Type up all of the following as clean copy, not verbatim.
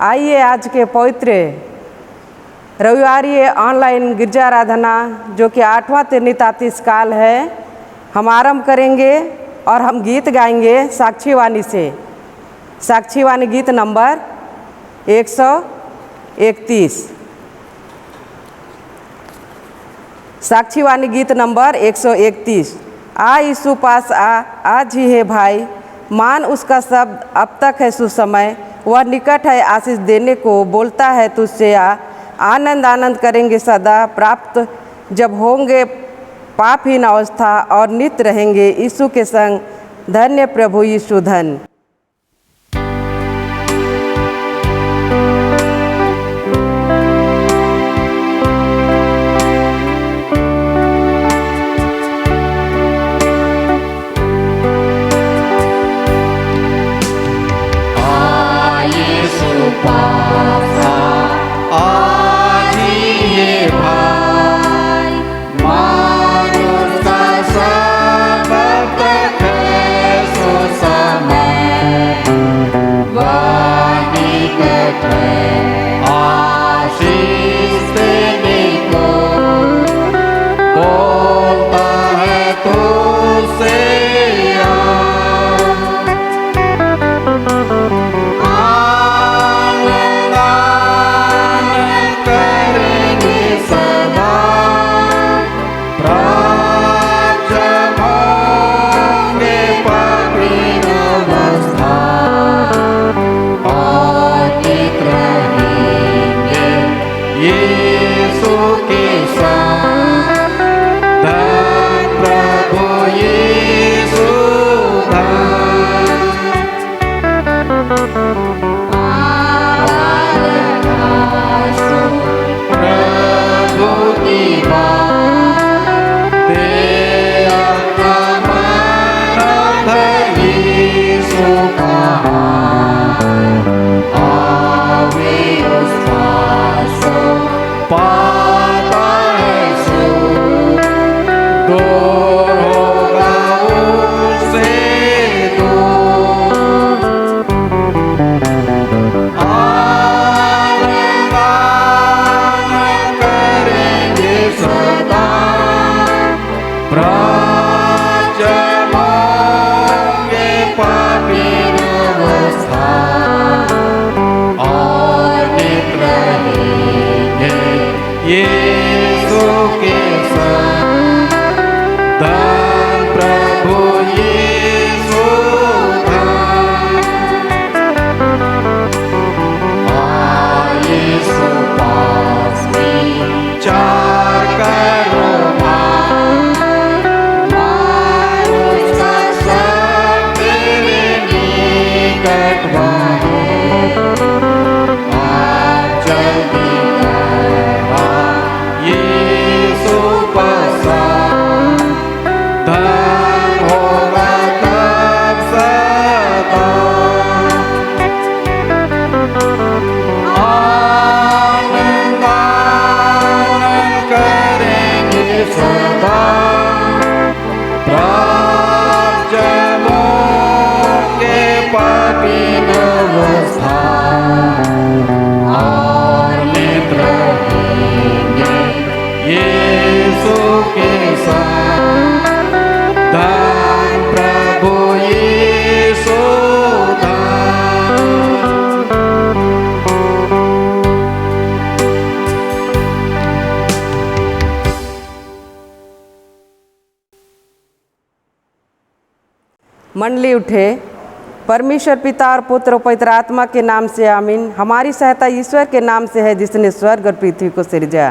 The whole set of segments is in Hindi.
आइए आज के पवित्र रविवार ये ऑनलाइन गिरजा आराधना जो कि 8वां त्रिनितातीस काल है, हम आरंभ करेंगे और हम गीत गाएंगे साक्षीवाणी से। साक्षीवाणी गीत नंबर 131। साक्षीवाणी गीत नंबर 131। आ यीशु पास आ, आज ही है भाई, मान उसका शब्द अब तक है सुसमय, वह निकट है आशीष देने को, बोलता है तुझसे आ, आनंद आनंद करेंगे सदा प्राप्त जब होंगे पापहीन अवस्था और नित्य रहेंगे यीशु के संग, धन्य प्रभु यीशु धन। मंडली उठे। परमेश्वर पिता और पुत्र और पवित्र आत्मा के नाम से आमीन। हमारी सहायता ईश्वर के नाम से है जिसने स्वर्ग और पृथ्वी को सिरजा।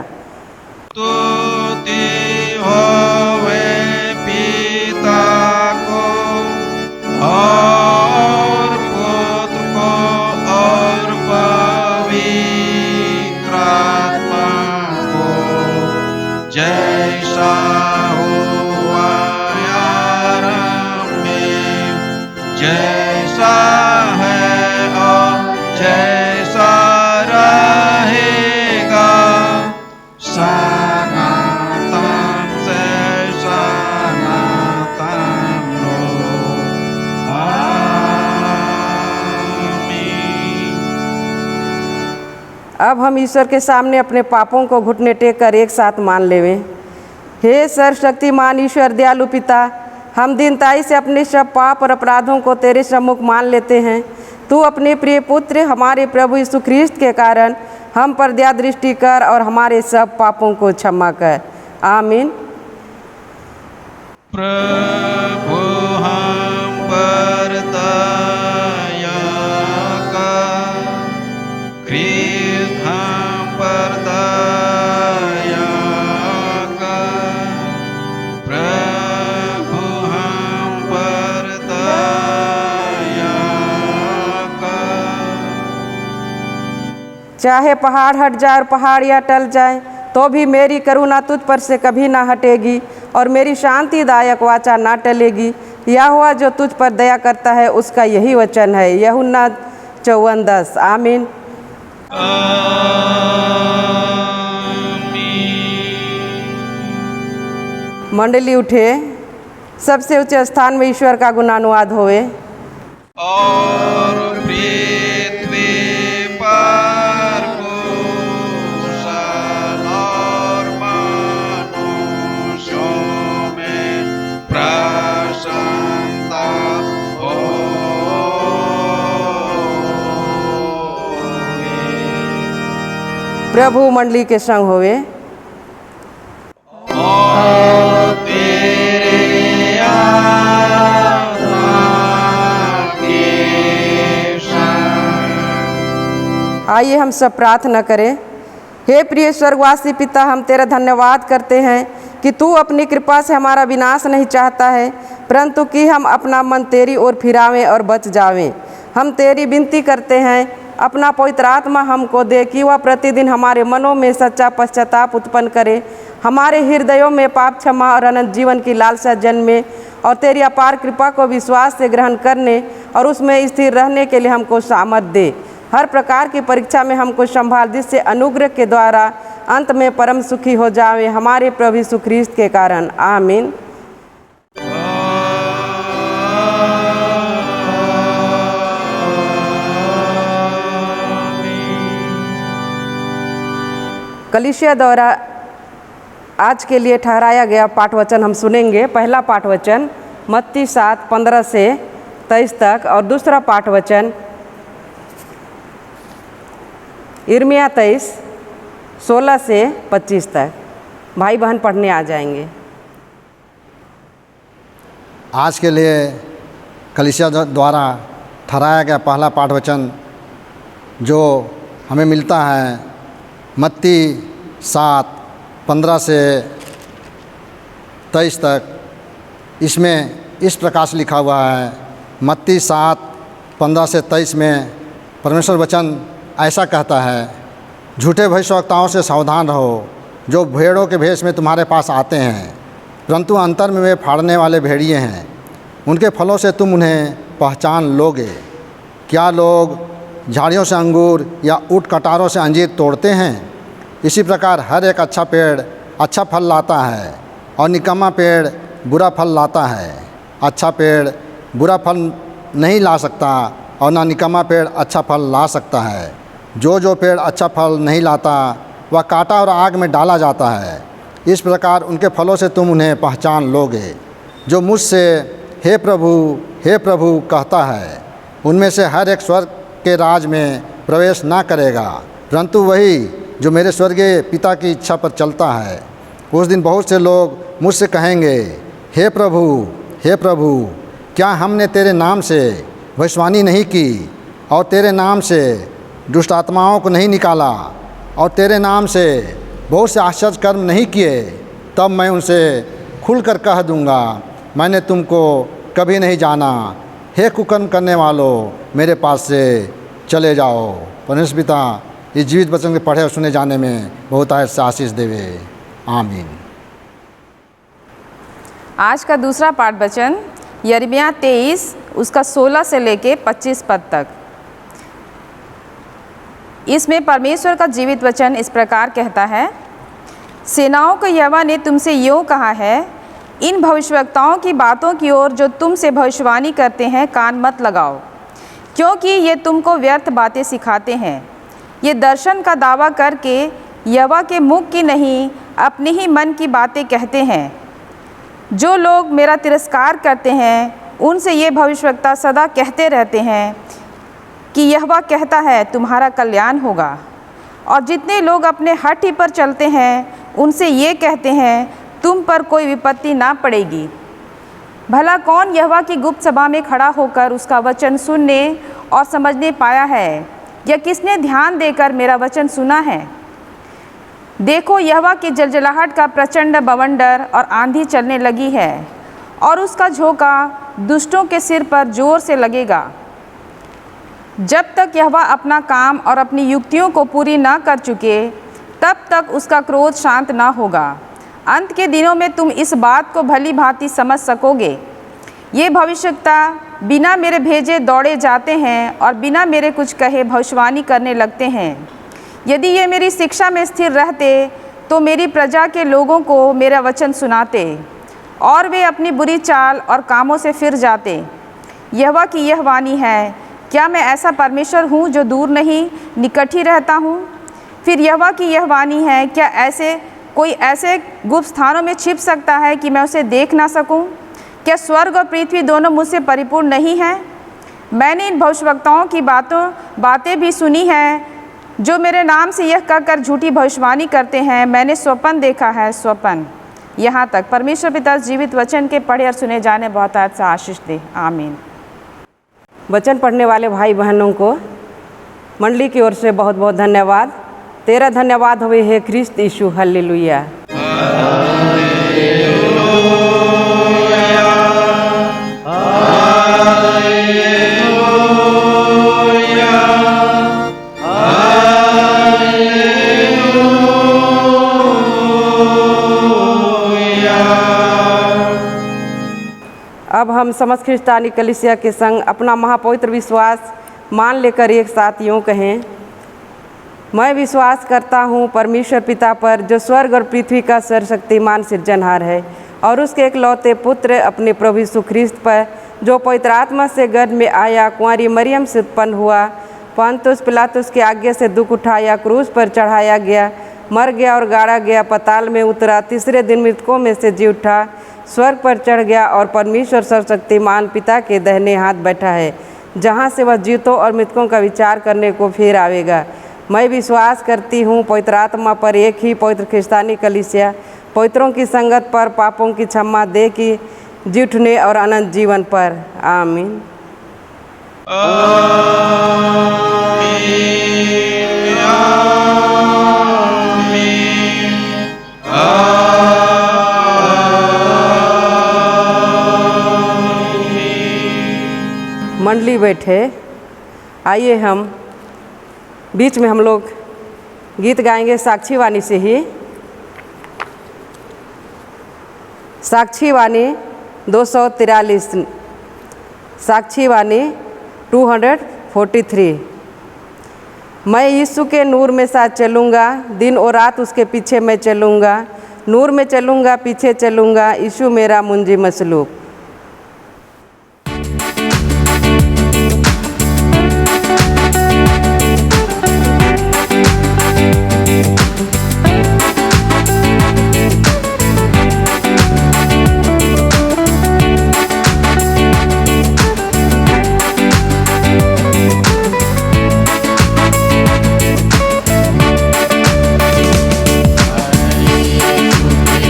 और पुत्र को और पवित्र आत्मा को, जैसा हुआ आरंभ में, जैसा है और जैसा रहेगा, सनातन से सनातन हो। आमीन। अब हम ईश्वर के सामने अपने पापों को घुटने टेक कर एक साथ मान लेवें। हे सर्वशक्तिमान ईश्वर दयालु पिता, हम दीनताई से अपने सब पाप और अपराधों को तेरे सम्मुख मान लेते हैं। तू अपने प्रिय पुत्र हमारे प्रभु यीशु ख्रीस्त के कारण हम पर दया दृष्टि कर और हमारे सब पापों को क्षमा कर। आमीन। प्रभु हम पर दया कर, ख्रीस्त हम पर दया कर, प्रभु हम पर दया कर। चाहे पहाड़ हट जाए और पहाड़ या टल जाए तो भी मेरी करुणा तुझ पर से कभी ना हटेगी और मेरी शांतिदायक वाचा ना टलेगी। यहोवा जो तुझ पर दया करता है उसका यही वचन है। यूहन्ना 4:10। आमीन। मंडली उठे, सबसे ऊंचे स्थान में ईश्वर का गुणानुवाद होवे। और पृथ्वी पर कुशल और मनुष्यों में प्रसन्नता होगी। प्रभु मंडली के संग होवे। और तेरे आत्मा के संग। आइए हम सब प्रार्थना करें। हे प्रिय स्वर्गवासी पिता, हम तेरा धन्यवाद करते हैं कि तू अपनी कृपा से हमारा विनाश नहीं चाहता है, परंतु कि हम अपना मन तेरी ओर फिरावें और बच जावें। हम तेरी विनती करते हैं, अपना पवित्र आत्मा हमको दे कि वह प्रतिदिन हमारे मनों में सच्चा पश्चाताप उत्पन्न करे, हमारे हृदयों में पाप क्षमा और अनंत जीवन की लालसा जन्मे और तेरी अपार कृपा को विश्वास से ग्रहण करने और उसमें स्थिर रहने के लिए हमको सामर्थ दे। हर प्रकार की परीक्षा में हमको संभाल, जिससे अनुग्रह के द्वारा अंत में परम सुखी हो जावे, हमारे प्रभु यीशु ख्रीस्त के कारण। आमीन। कलीसिया द्वारा आज के लिए ठहराया गया पाठ वचन हम सुनेंगे। पहला पाठ वचन मत्ती 7:15 से 23 तक और दूसरा पाठ वचन यिर्मयाह 23:16 से 25 तक। भाई बहन पढ़ने आ जाएंगे। आज के लिए कलीसिया द्वारा ठहराया गया पहला पाठ वचन जो हमें मिलता है मत्ती 7:15 से 23 तक। इसमें इस प्रकार से लिखा हुआ है। मत्ती 7:15 से 23 में परमेश्वर वचन ऐसा कहता है, झूठे भविष्यवक्ताओं से सावधान रहो, जो भेड़ों के भेष में तुम्हारे पास आते हैं, परंतु अंतर में वे फाड़ने वाले भेड़िए हैं। उनके फलों से तुम उन्हें पहचान लोगे। क्या लोग झाड़ियों से अंगूर या ऊँट कटारों से अंजीर तोड़ते हैं? इसी प्रकार हर एक अच्छा पेड़ अच्छा फल लाता है और निकम्मा पेड़ बुरा फल लाता है। अच्छा पेड़ बुरा फल नहीं ला सकता और ना निकम्मा पेड़ अच्छा फल ला सकता है। जो पेड़ अच्छा फल नहीं लाता वह काटा और आग में डाला जाता है। इस प्रकार उनके फलों से तुम उन्हें पहचान लोगे। जो मुझसे हे प्रभु कहता है, उनमें से हर एक स्वर्ग के राज में प्रवेश ना करेगा, परंतु वही जो मेरे स्वर्गीय पिता की इच्छा पर चलता है। उस दिन बहुत से लोग मुझसे कहेंगे, हे प्रभु, क्या हमने तेरे नाम से भविष्यवाणी नहीं की और तेरे नाम से दुष्ट आत्माओं को नहीं निकाला और तेरे नाम से बहुत से आश्चर्य कर्म नहीं किए? तब मैं उनसे खुलकर कह दूंगा, मैंने तुमको कभी नहीं जाना। हे कुकर्म करने वालों, मेरे पास से चले जाओ। परमेश्वर पिता इस जीवित वचन के पढ़े और सुने जाने में बहुत से आशीष देवे। आमीन। आज का दूसरा पाठ वचन यिर्मयाह 23 उसका 16 से लेके 25 पद तक। इसमें परमेश्वर का जीवित वचन इस प्रकार कहता है, सेनाओं के यहोवा ने तुमसे यूँ कहा है, इन भविष्यवक्ताओं की बातों की ओर जो तुमसे भविष्यवाणी करते हैं कान मत लगाओ, क्योंकि ये तुमको व्यर्थ बातें सिखाते हैं। ये दर्शन का दावा करके यहोवा के मुख की नहीं अपने ही मन की बातें कहते हैं। जो लोग मेरा तिरस्कार करते हैं उनसे ये भविष्यवक्ता सदा कहते रहते हैं कि यहोवा कहता है तुम्हारा कल्याण होगा। और जितने लोग अपने हठ ही पर चलते हैं उनसे ये कहते हैं तुम पर कोई विपत्ति ना पड़ेगी। भला कौन यहोवा की गुप्त सभा में खड़ा होकर उसका वचन सुनने और समझने पाया है, या किसने ध्यान देकर मेरा वचन सुना है? देखो, यहोवा की जलजलाहट का प्रचंड बवंडर और आंधी चलने लगी है और उसका झोंका दुष्टों के सिर पर जोर से लगेगा। जब तक यहोवा अपना काम और अपनी युक्तियों को पूरी ना कर चुके तब तक उसका क्रोध शांत ना होगा। अंत के दिनों में तुम इस बात को भली भांति समझ सकोगे। ये भविष्यवक्ता बिना मेरे भेजे दौड़े जाते हैं और बिना मेरे कुछ कहे भविष्यवाणी करने लगते हैं। यदि ये मेरी शिक्षा में स्थिर रहते तो मेरी प्रजा के लोगों को मेरा वचन सुनाते और वे अपनी बुरी चाल और कामों से फिर जाते। यहोवा की यह वाणी है, क्या मैं ऐसा परमेश्वर हूँ जो दूर नहीं निकट ही रहता हूँ? फिर यहोवा की यह वाणी है, क्या कोई ऐसे गुप्त स्थानों में छिप सकता है कि मैं उसे देख ना सकूं? क्या स्वर्ग और पृथ्वी दोनों मुझसे परिपूर्ण नहीं हैं? मैंने इन भविष्यवक्ताओं की बातें भी सुनी हैं जो मेरे नाम से यह कहकर झूठी भविष्यवाणी करते हैं, मैंने स्वप्न देखा है, स्वप्न। यहाँ तक। परमेश्वर पिता जीवित वचन के पढ़े और सुने जाने बहुत अच्छा आशीष दे। आमीन। वचन पढ़ने वाले भाई बहनों को मंडली की ओर से बहुत बहुत धन्यवाद। तेरा धन्यवाद हुए हे ख्रिस्त यीशु। हालेलुया। अब हम समस्त ख्रिस्तानी कलीसिया के संग अपना महापवित्र विश्वास मान लेकर एक साथ यूँ कहें, मैं विश्वास करता हूँ परमेश्वर पिता पर जो स्वर्ग और पृथ्वी का सर्वशक्तिमान सृजनहार है, और उसके एकलौते पुत्र अपने प्रभु यीशु ख्रिस्त पर जो पवित्र आत्मा से गर्भ में आया, कुंवारी मरियम से उत्पन्न हुआ, पंतुस पिलातुस के आज्ञा से दुख उठाया, क्रूस पर चढ़ाया गया, मर गया और गाड़ा गया, पाताल में उतरा, तीसरे दिन मृतकों में से जी उठा, स्वर्ग पर चढ़ गया और परमेश्वर सर्वशक्तिमान पिता के दाहिने हाथ बैठा है, जहाँ से वह जीवतों और मृतकों का विचार करने को फिर आवेगा। मैं विश्वास करती हूँ पवित्र आत्मा पर, एक ही पवित्र ख्रिस्तानी कलीसिया, पवित्रों की संगत पर, पापों की क्षमा दे की जी उठने और अनंत जीवन पर। आमीन। मंडली बैठे, आइए हम बीच में हम लोग गीत गाएंगे साक्षी वाणी से ही। साक्षी वाणी 243, साक्षी वाणी 243। मैं यीशु के नूर में साथ चलूँगा, दिन और रात उसके पीछे मैं चलूँगा, नूर में चलूँगा, पीछे चलूँगा, यीशु मेरा मुंजी मसलूक।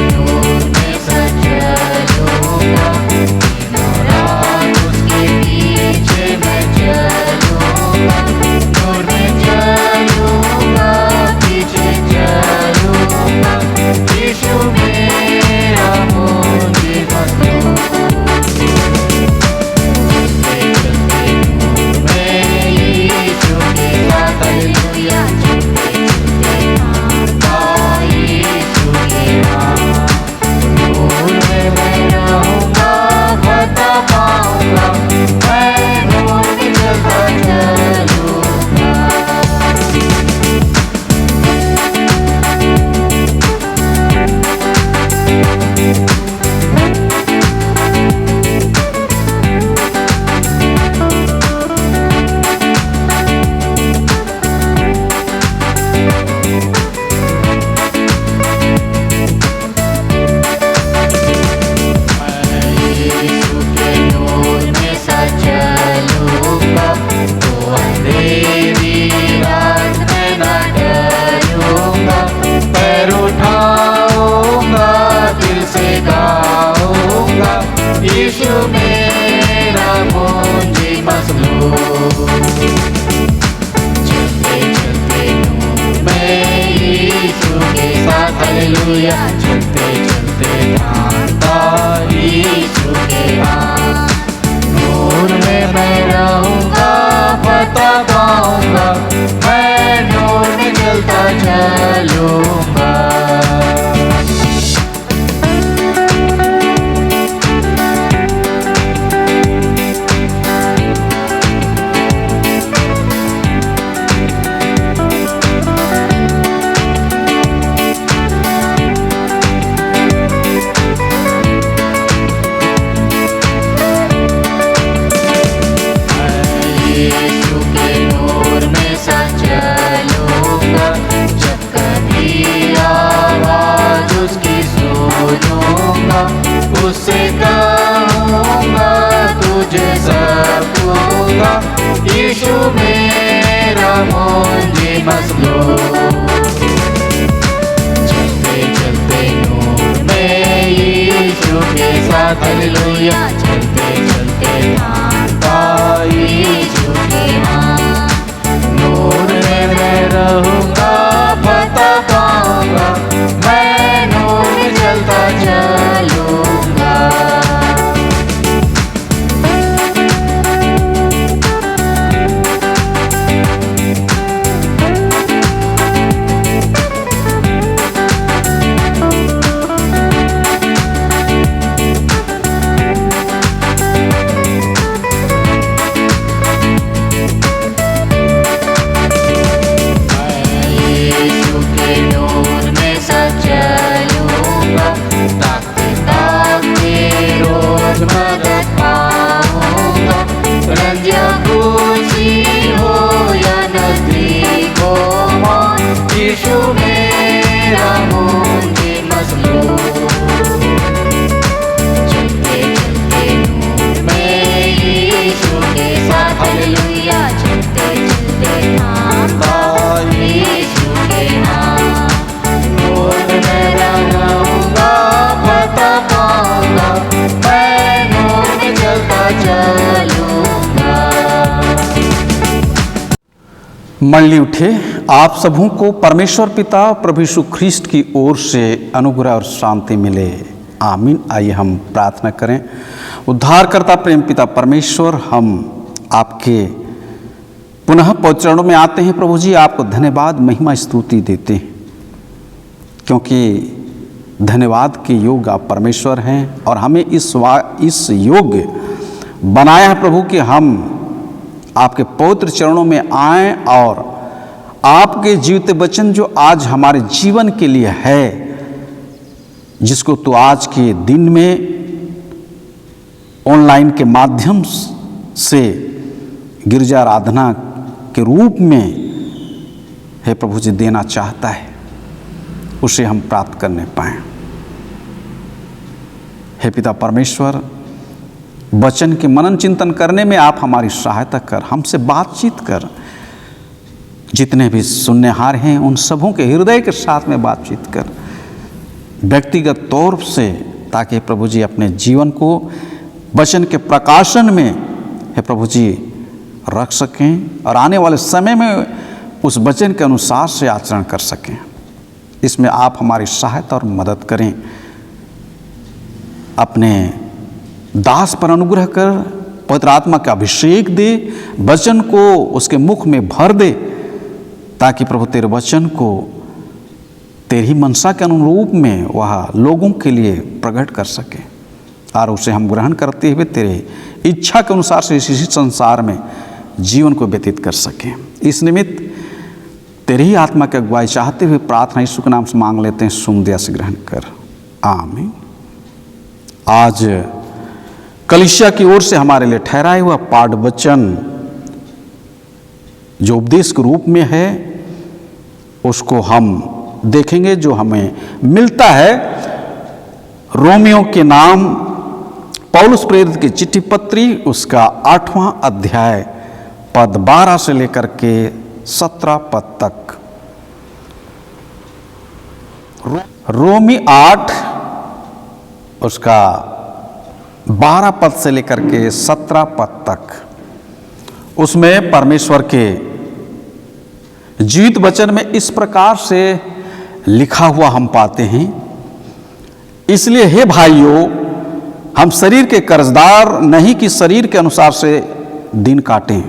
नूर में सच चलूँगा, यीशु मेरा मुंजी मसलू चलते चलते नूर में यीशु के साथ हालेलुया चलते चलते थामता यीशु के हाथ नूर में मैं रहूँगा पता पाऊँगा मैं नूर में चलता चलूँगा यीशु के नूर में चलूँगा जब कभी आवाज उसकी सुनूँगा उससे कहूँगा तुझे सब दूँगा यीशु मेरा मुंजी मसलू चलते चलते नूर में यीशु के साथ हालेलुया चलते चलते थामता यीशु के हाथ नूर में मैं रहूँगा पता पाऊँगा मैं नूर में चलता चलूँगा यीशु के नूर में चलूँगा ताकते ताकते रोज मदद पाऊँगा रंजिया खुशी हो या नजदीक हो मौत यीशु मेरा मुंजी मसलू चलते चलते नूर में यीशु के साथ हालेलुया चलते चलते थामता यीशु के हाथ नूर में रहूँगा पता पाऊँगा मैं नूर में चलता चलूँगा मंडली उठे, आप सबों को परमेश्वर पिता प्रभु यीशु ख्रीस्ट की ओर से अनुग्रह और शांति मिले, आमीन। आइए हम प्रार्थना करें। उद्धारकर्ता प्रेम पिता परमेश्वर, हम आपके पुनः पवित्र चरणों में आते हैं प्रभु जी। आपको धन्यवाद महिमा स्तुति देते हैं, क्योंकि धन्यवाद के योग्य आप परमेश्वर हैं और हमें इस योग्य बनाया है प्रभु कि हम आपके पवित्र चरणों में आएं और आपके जीवित वचन जो आज हमारे जीवन के लिए है, जिसको तो आज के दिन में ऑनलाइन के माध्यम से गिरजा आराधना के रूप में है प्रभु जी देना चाहता है, उसे हम प्राप्त करने पाएं। हे पिता परमेश्वर, वचन के मनन चिंतन करने में आप हमारी सहायता कर, हमसे बातचीत कर। जितने भी सुननेहार हैं उन सबों के हृदय के साथ में बातचीत कर व्यक्तिगत तौर से, ताकि प्रभु जी अपने जीवन को वचन के प्रकाशन में है प्रभु जी रख सकें और आने वाले समय में उस वचन के अनुसार से आचरण कर सकें। इसमें आप हमारी सहायता और मदद करें। अपने दास पर अनुग्रह कर, पवित्र आत्मा का अभिषेक दे, वचन को उसके मुख में भर दे, ताकि प्रभु तेरे वचन को तेरी मनसा के अनुरूप में वह लोगों के लिए प्रकट कर सके और उसे हम ग्रहण करते हुए तेरे इच्छा के अनुसार से इसी संसार में जीवन को व्यतीत कर सकें। इस निमित्त तेरी ही आत्मा की अगुवाई चाहते हुए प्रार्थना यीशु के नाम से मांग लेते हैं, सुन दिया से ग्रहण कर, आमीन। आज कलीसिया की ओर से हमारे लिए ठहराया हुआ पाठ वचन जो उपदेश के रूप में है, उसको हम देखेंगे, जो हमें मिलता है रोमियो के नाम पौलुस प्रेरित की चिट्ठी पत्री, उसका 8वां अध्याय पद 12 से लेकर के 17 पद तक। रोमी 8 उसका 12 पद से लेकर के 17 पद तक, उसमें परमेश्वर के जीवित वचन में इस प्रकार से लिखा हुआ हम पाते हैं, इसलिए हे भाइयों, हम शरीर के कर्जदार नहीं कि शरीर के अनुसार से दिन काटें,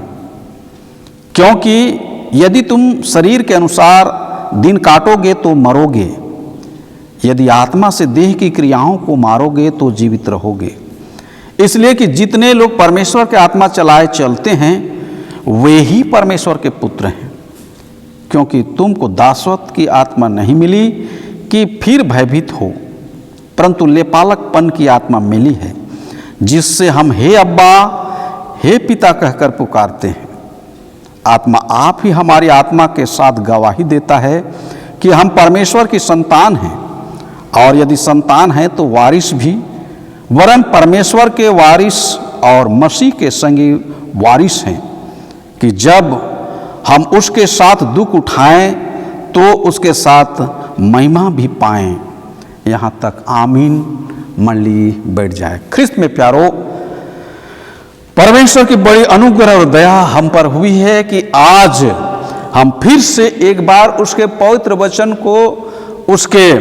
क्योंकि यदि तुम शरीर के अनुसार दिन काटोगे तो मरोगे, यदि आत्मा से देह की क्रियाओं को मारोगे तो जीवित रहोगे। इसलिए कि जितने लोग परमेश्वर के आत्मा चलाए चलते हैं वे ही परमेश्वर के पुत्र हैं, क्योंकि तुमको दासत्व की आत्मा नहीं मिली कि फिर भयभीत हो, परंतु लेपालकपन की आत्मा मिली है, जिससे हम हे अब्बा, हे पिता कहकर पुकारते हैं। आत्मा आप ही हमारी आत्मा के साथ गवाही देता है कि हम परमेश्वर की संतान हैं, और यदि संतान हैं तो वारिस भी, वरन परमेश्वर के वारिस और मसीह के संगी वारिस हैं, कि जब हम उसके साथ दुख उठाएं तो उसके साथ महिमा भी पाएं। यहाँ तक आमीन। मंडली बैठ जाए। ख्रिस्त में प्यारो, परमेश्वर की बड़ी अनुग्रह और दया हम पर हुई है कि आज हम फिर से एक बार उसके पवित्र वचन को, उसके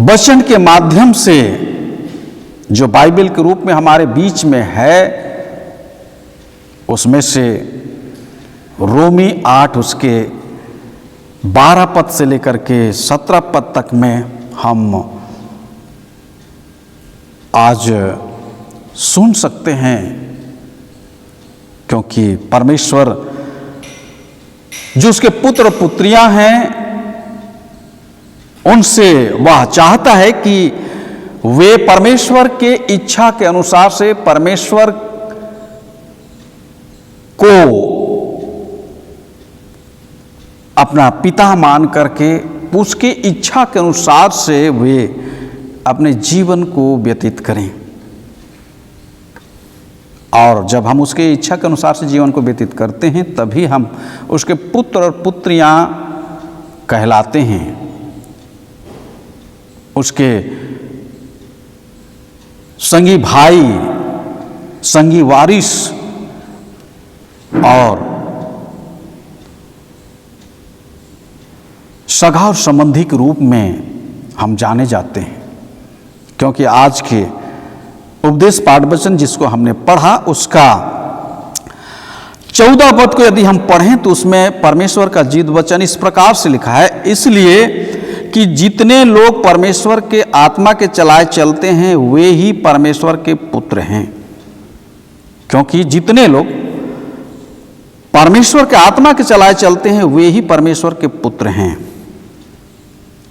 वचन के माध्यम से जो बाइबल के रूप में हमारे बीच में है, उसमें से रोमी 8 उसके 12 पद से लेकर के 17 पद तक में हम आज सुन सकते हैं, क्योंकि परमेश्वर जो उसके पुत्र पुत्रियां हैं उनसे वह चाहता है कि वे परमेश्वर के इच्छा के अनुसार से परमेश्वर को अपना पिता मान करके उसके इच्छा के अनुसार से वे अपने जीवन को व्यतीत करें। और जब हम उसके इच्छा के अनुसार से जीवन को व्यतीत करते हैं तभी हम उसके पुत्र और पुत्रियां कहलाते हैं, उसके संगी भाई, संगी वारिस और सगा और संबंधी के रूप में हम जाने जाते हैं। क्योंकि आज के उपदेश पाठ वचन जिसको हमने पढ़ा उसका 14 पद को यदि हम पढ़ें तो उसमें परमेश्वर का जीवित वचन इस प्रकार से लिखा है, इसलिए कि जितने लोग परमेश्वर के आत्मा के चलाए चलते हैं वे ही परमेश्वर के पुत्र हैं। क्योंकि जितने लोग परमेश्वर के आत्मा के चलाए चलते हैं वे ही परमेश्वर के पुत्र हैं।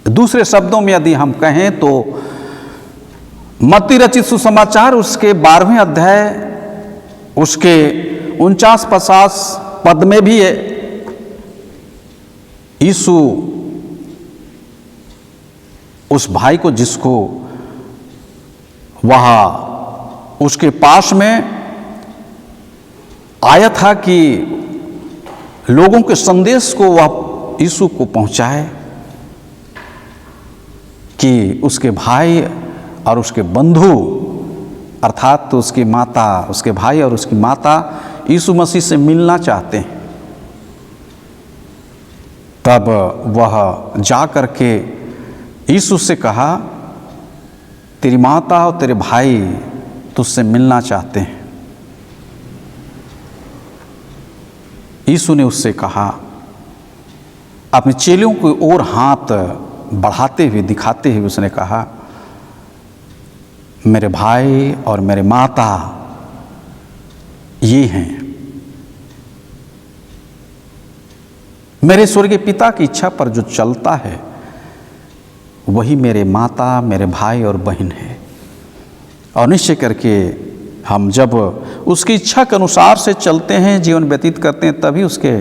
दूसरे शब्दों में यदि हम कहें तो मत्ती रचित सुसमाचार उसके 12वें अध्याय उसके 49-50 पद में भी है, यीशु उस भाई को जिसको वह उसके पास में आया था कि लोगों के संदेश को वह यीशु को पहुंचाए कि उसके भाई और उसके बंधु अर्थात तो उसकी माता, उसके भाई और उसकी माता यीशु मसीह से मिलना चाहते हैं। तब वह जा करके यीशु से कहा, तेरी माता और तेरे भाई तुझसे मिलना चाहते हैं। यीशु ने उससे कहा, अपने चेलों की ओर हाथ बढ़ाते हुए दिखाते हुए उसने कहा, मेरे भाई और मेरे माता ये हैं। मेरे स्वर्गीय पिता की इच्छा पर जो चलता है वही मेरे माता, मेरे भाई और बहन है। और निश्चय करके हम जब उसकी इच्छा के अनुसार से चलते हैं, जीवन व्यतीत करते हैं, तभी उसके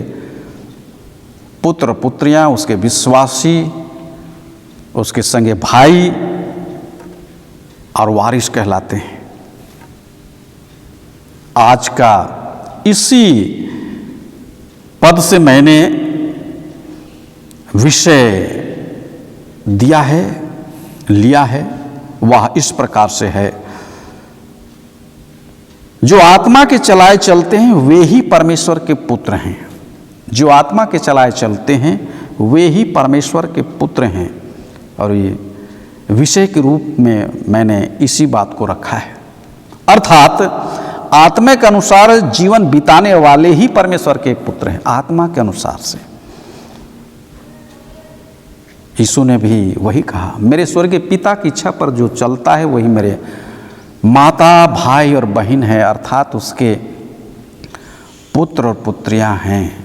पुत्र पुत्रियां, उसके विश्वासी, उसके संगे भाई और वारिस कहलाते हैं। आज का इसी पद से मैंने विषय दिया है, लिया है, वह इस प्रकार से है, जो आत्मा के चलाए चलते हैं वे ही परमेश्वर के पुत्र हैं। जो आत्मा के चलाए चलते हैं वे ही परमेश्वर के पुत्र हैं। और ये विषय के रूप में मैंने इसी बात को रखा है, अर्थात आत्मा के अनुसार जीवन बिताने वाले ही परमेश्वर के पुत्र हैं। आत्मा के अनुसार से यीशु ने भी वही कहा, मेरे स्वर्गीय पिता की इच्छा पर जो चलता है वही मेरे माता, भाई और बहन है, अर्थात उसके पुत्र और पुत्रियां हैं।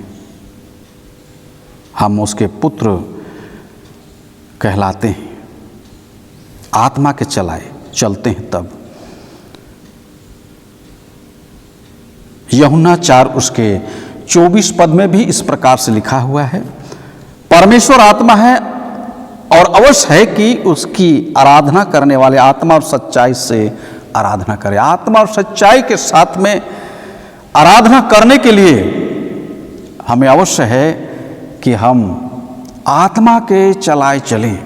हम उसके पुत्र कहलाते हैं, आत्मा के चलाए चलते हैं तब। यूहन्ना 4 उसके 24 पद में भी इस प्रकार से लिखा हुआ है, परमेश्वर आत्मा है और अवश्य है कि उसकी आराधना करने वाले आत्मा और सच्चाई से आराधना करें। आत्मा और सच्चाई के साथ में आराधना करने के लिए हमें अवश्य है कि हम आत्मा के चलाए चलें।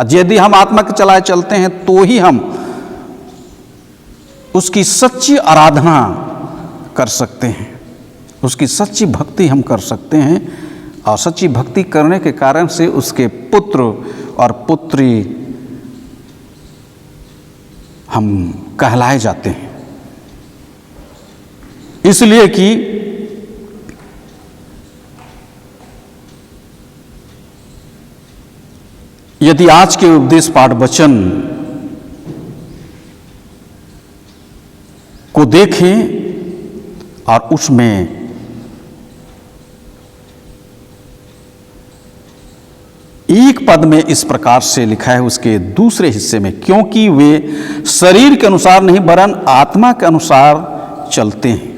यदि हम आत्मा के चलाए चलते हैं तो ही हम उसकी सच्ची आराधना कर सकते हैं, उसकी सच्ची भक्ति हम कर सकते हैं। और सच्ची भक्ति करने के कारण से उसके पुत्र और पुत्री हम कहलाए जाते हैं। इसलिए कि यदि आज के उपदेश पाठ वचन को देखें और उसमें एक पद में इस प्रकार से लिखा है, उसके दूसरे हिस्से में, क्योंकि वे शरीर के अनुसार नहीं वरन आत्मा के अनुसार चलते हैं।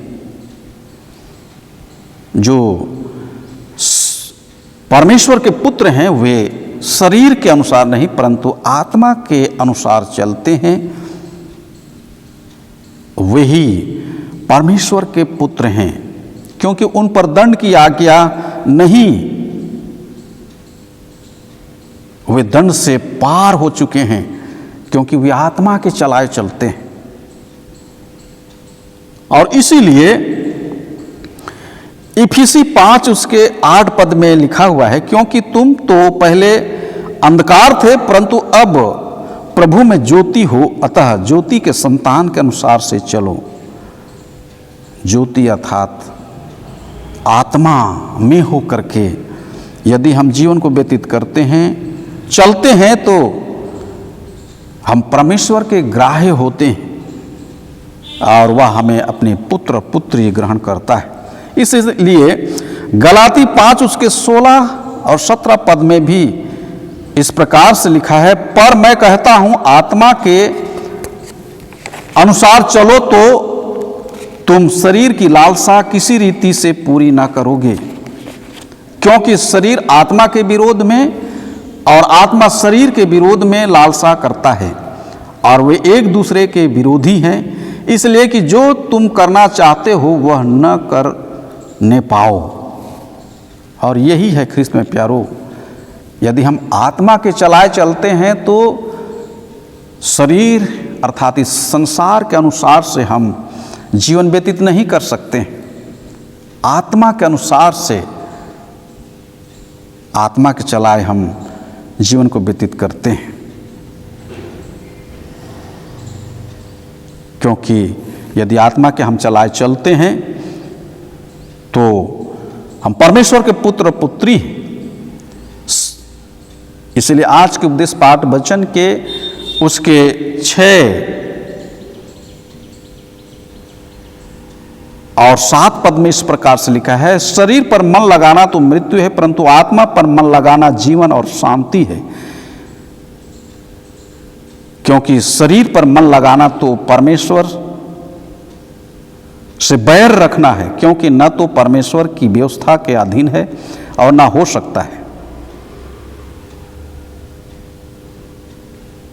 जो परमेश्वर के पुत्र हैं वे शरीर के अनुसार नहीं परंतु आत्मा के अनुसार चलते हैं, वही परमेश्वर के पुत्र हैं। क्योंकि उन पर दंड की आज्ञा नहीं, वे दंड से पार हो चुके हैं, क्योंकि वे आत्मा के चलाए चलते हैं। और इसीलिए इफिसी 5 उसके 8 पद में लिखा हुआ है, क्योंकि तुम तो पहले अंधकार थे परंतु अब प्रभु में ज्योति हो, अतः ज्योति के संतान के अनुसार से चलो। ज्योति अर्थात आत्मा में हो करके यदि हम जीवन को व्यतीत करते हैं, चलते हैं, तो हम परमेश्वर के ग्राह्य होते हैं और वह हमें अपने पुत्र पुत्री ग्रहण करता है। इसलिए गलाती 5 उसके 16 और 17 पद में भी इस प्रकार से लिखा है, पर मैं कहता हूं आत्मा के अनुसार चलो तो तुम शरीर की लालसा किसी रीति से पूरी ना करोगे। क्योंकि शरीर आत्मा के विरोध में और आत्मा शरीर के विरोध में लालसा करता है और वे एक दूसरे के विरोधी हैं, इसलिए कि जो तुम करना चाहते हो वह न करने पाओ। और यही है ख्रिस्त में प्यारो, यदि हम आत्मा के चलाए चलते हैं तो शरीर अर्थात इस संसार के अनुसार से हम जीवन व्यतीत नहीं कर सकते। आत्मा के अनुसार से, आत्मा के चलाए हम जीवन को व्यतीत करते हैं। क्योंकि यदि आत्मा के हम चलाए चलते हैं तो हम परमेश्वर के पुत्र और पुत्री हैं। इसलिए आज के उपदेश पाठ वचन के उसके 6 और 7 पद में इस प्रकार से लिखा है, शरीर पर मन लगाना तो मृत्यु है परंतु आत्मा पर मन लगाना जीवन और शांति है। क्योंकि शरीर पर मन लगाना तो परमेश्वर से बैर रखना है, क्योंकि न तो परमेश्वर की व्यवस्था के अधीन है और न हो सकता है।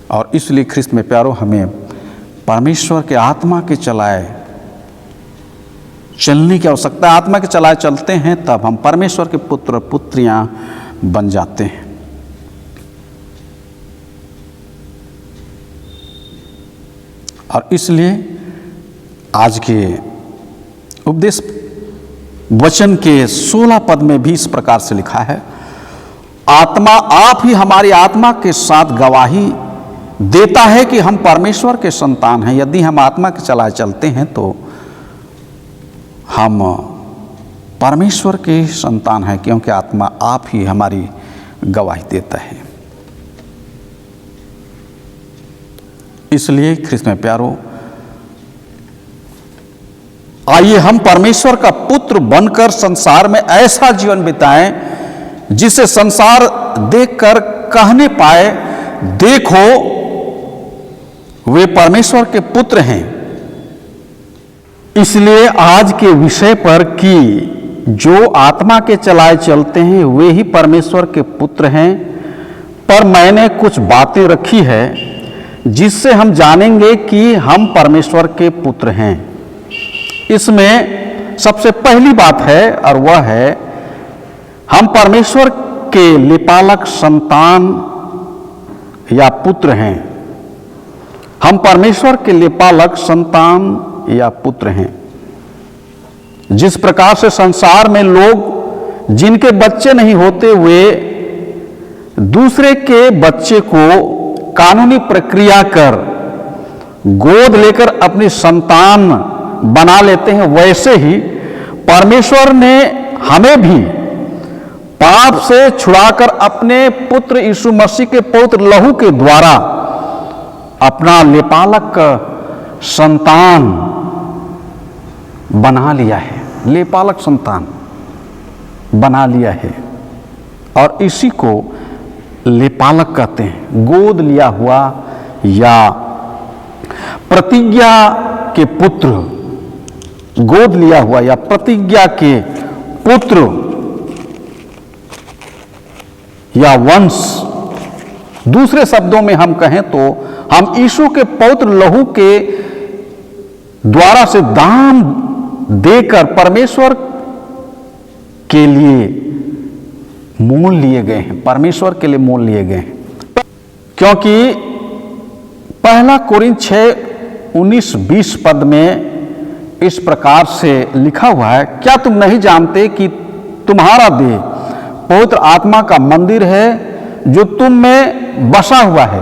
और इसलिए ख्रिस्त में प्यारो, हमें परमेश्वर के आत्मा के चलाए चलने की आवश्यकता है। आत्मा के चलाए चलते हैं तब हम परमेश्वर के पुत्र और पुत्रियां बन जाते हैं। और इसलिए आज के उपदेश वचन के 16 पद में भी इस प्रकार से लिखा है, आत्मा आप ही हमारी आत्मा के साथ गवाही देता है कि हम परमेश्वर के संतान हैं। यदि हम आत्मा के चलाए चलते हैं तो हम परमेश्वर के संतान हैं, क्योंकि आत्मा आप ही हमारी गवाही देता है। इसलिए ख्रिस्त में प्यारो, आइए हम परमेश्वर का पुत्र बनकर संसार में ऐसा जीवन बिताएं जिसे संसार देखकर कहने पाए, देखो वे परमेश्वर के पुत्र हैं। इसलिए आज के विषय पर कि जो आत्मा के चलाए चलते हैं वे ही परमेश्वर के पुत्र हैं, पर मैंने कुछ बातें रखी है जिससे हम जानेंगे कि हम परमेश्वर के पुत्र हैं। इसमें सबसे पहली बात है और वह है, हम परमेश्वर के लिपालक संतान या पुत्र हैं। हम परमेश्वर के लिपालक संतान या पुत्र हैं। जिस प्रकार से संसार में लोग जिनके बच्चे नहीं होते वे दूसरे के बच्चे को कानूनी प्रक्रिया कर गोद लेकर अपनी संतान बना लेते हैं, वैसे ही परमेश्वर ने हमें भी पाप से छुड़ाकर अपने पुत्र यीशु मसीह के पवित्र लहू के द्वारा अपना लेपालक संतान बना लिया है। लेपालक संतान बना लिया है और इसी को लेपालक कहते हैं। गोद लिया हुआ या प्रतिज्ञा के पुत्र, गोद लिया हुआ या प्रतिज्ञा के पुत्र या वंश। दूसरे शब्दों में हम कहें तो हम यीशु के पवित्र लहू के द्वारा से दान देकर परमेश्वर के लिए मोल लिए गए हैं, परमेश्वर के लिए मोल लिए गए हैं। क्योंकि पहला कोरिन्थ 6:19-20 पद में इस प्रकार से लिखा हुआ है, क्या तुम नहीं जानते कि तुम्हारा देह पवित्र आत्मा का मंदिर है जो तुम में बसा हुआ है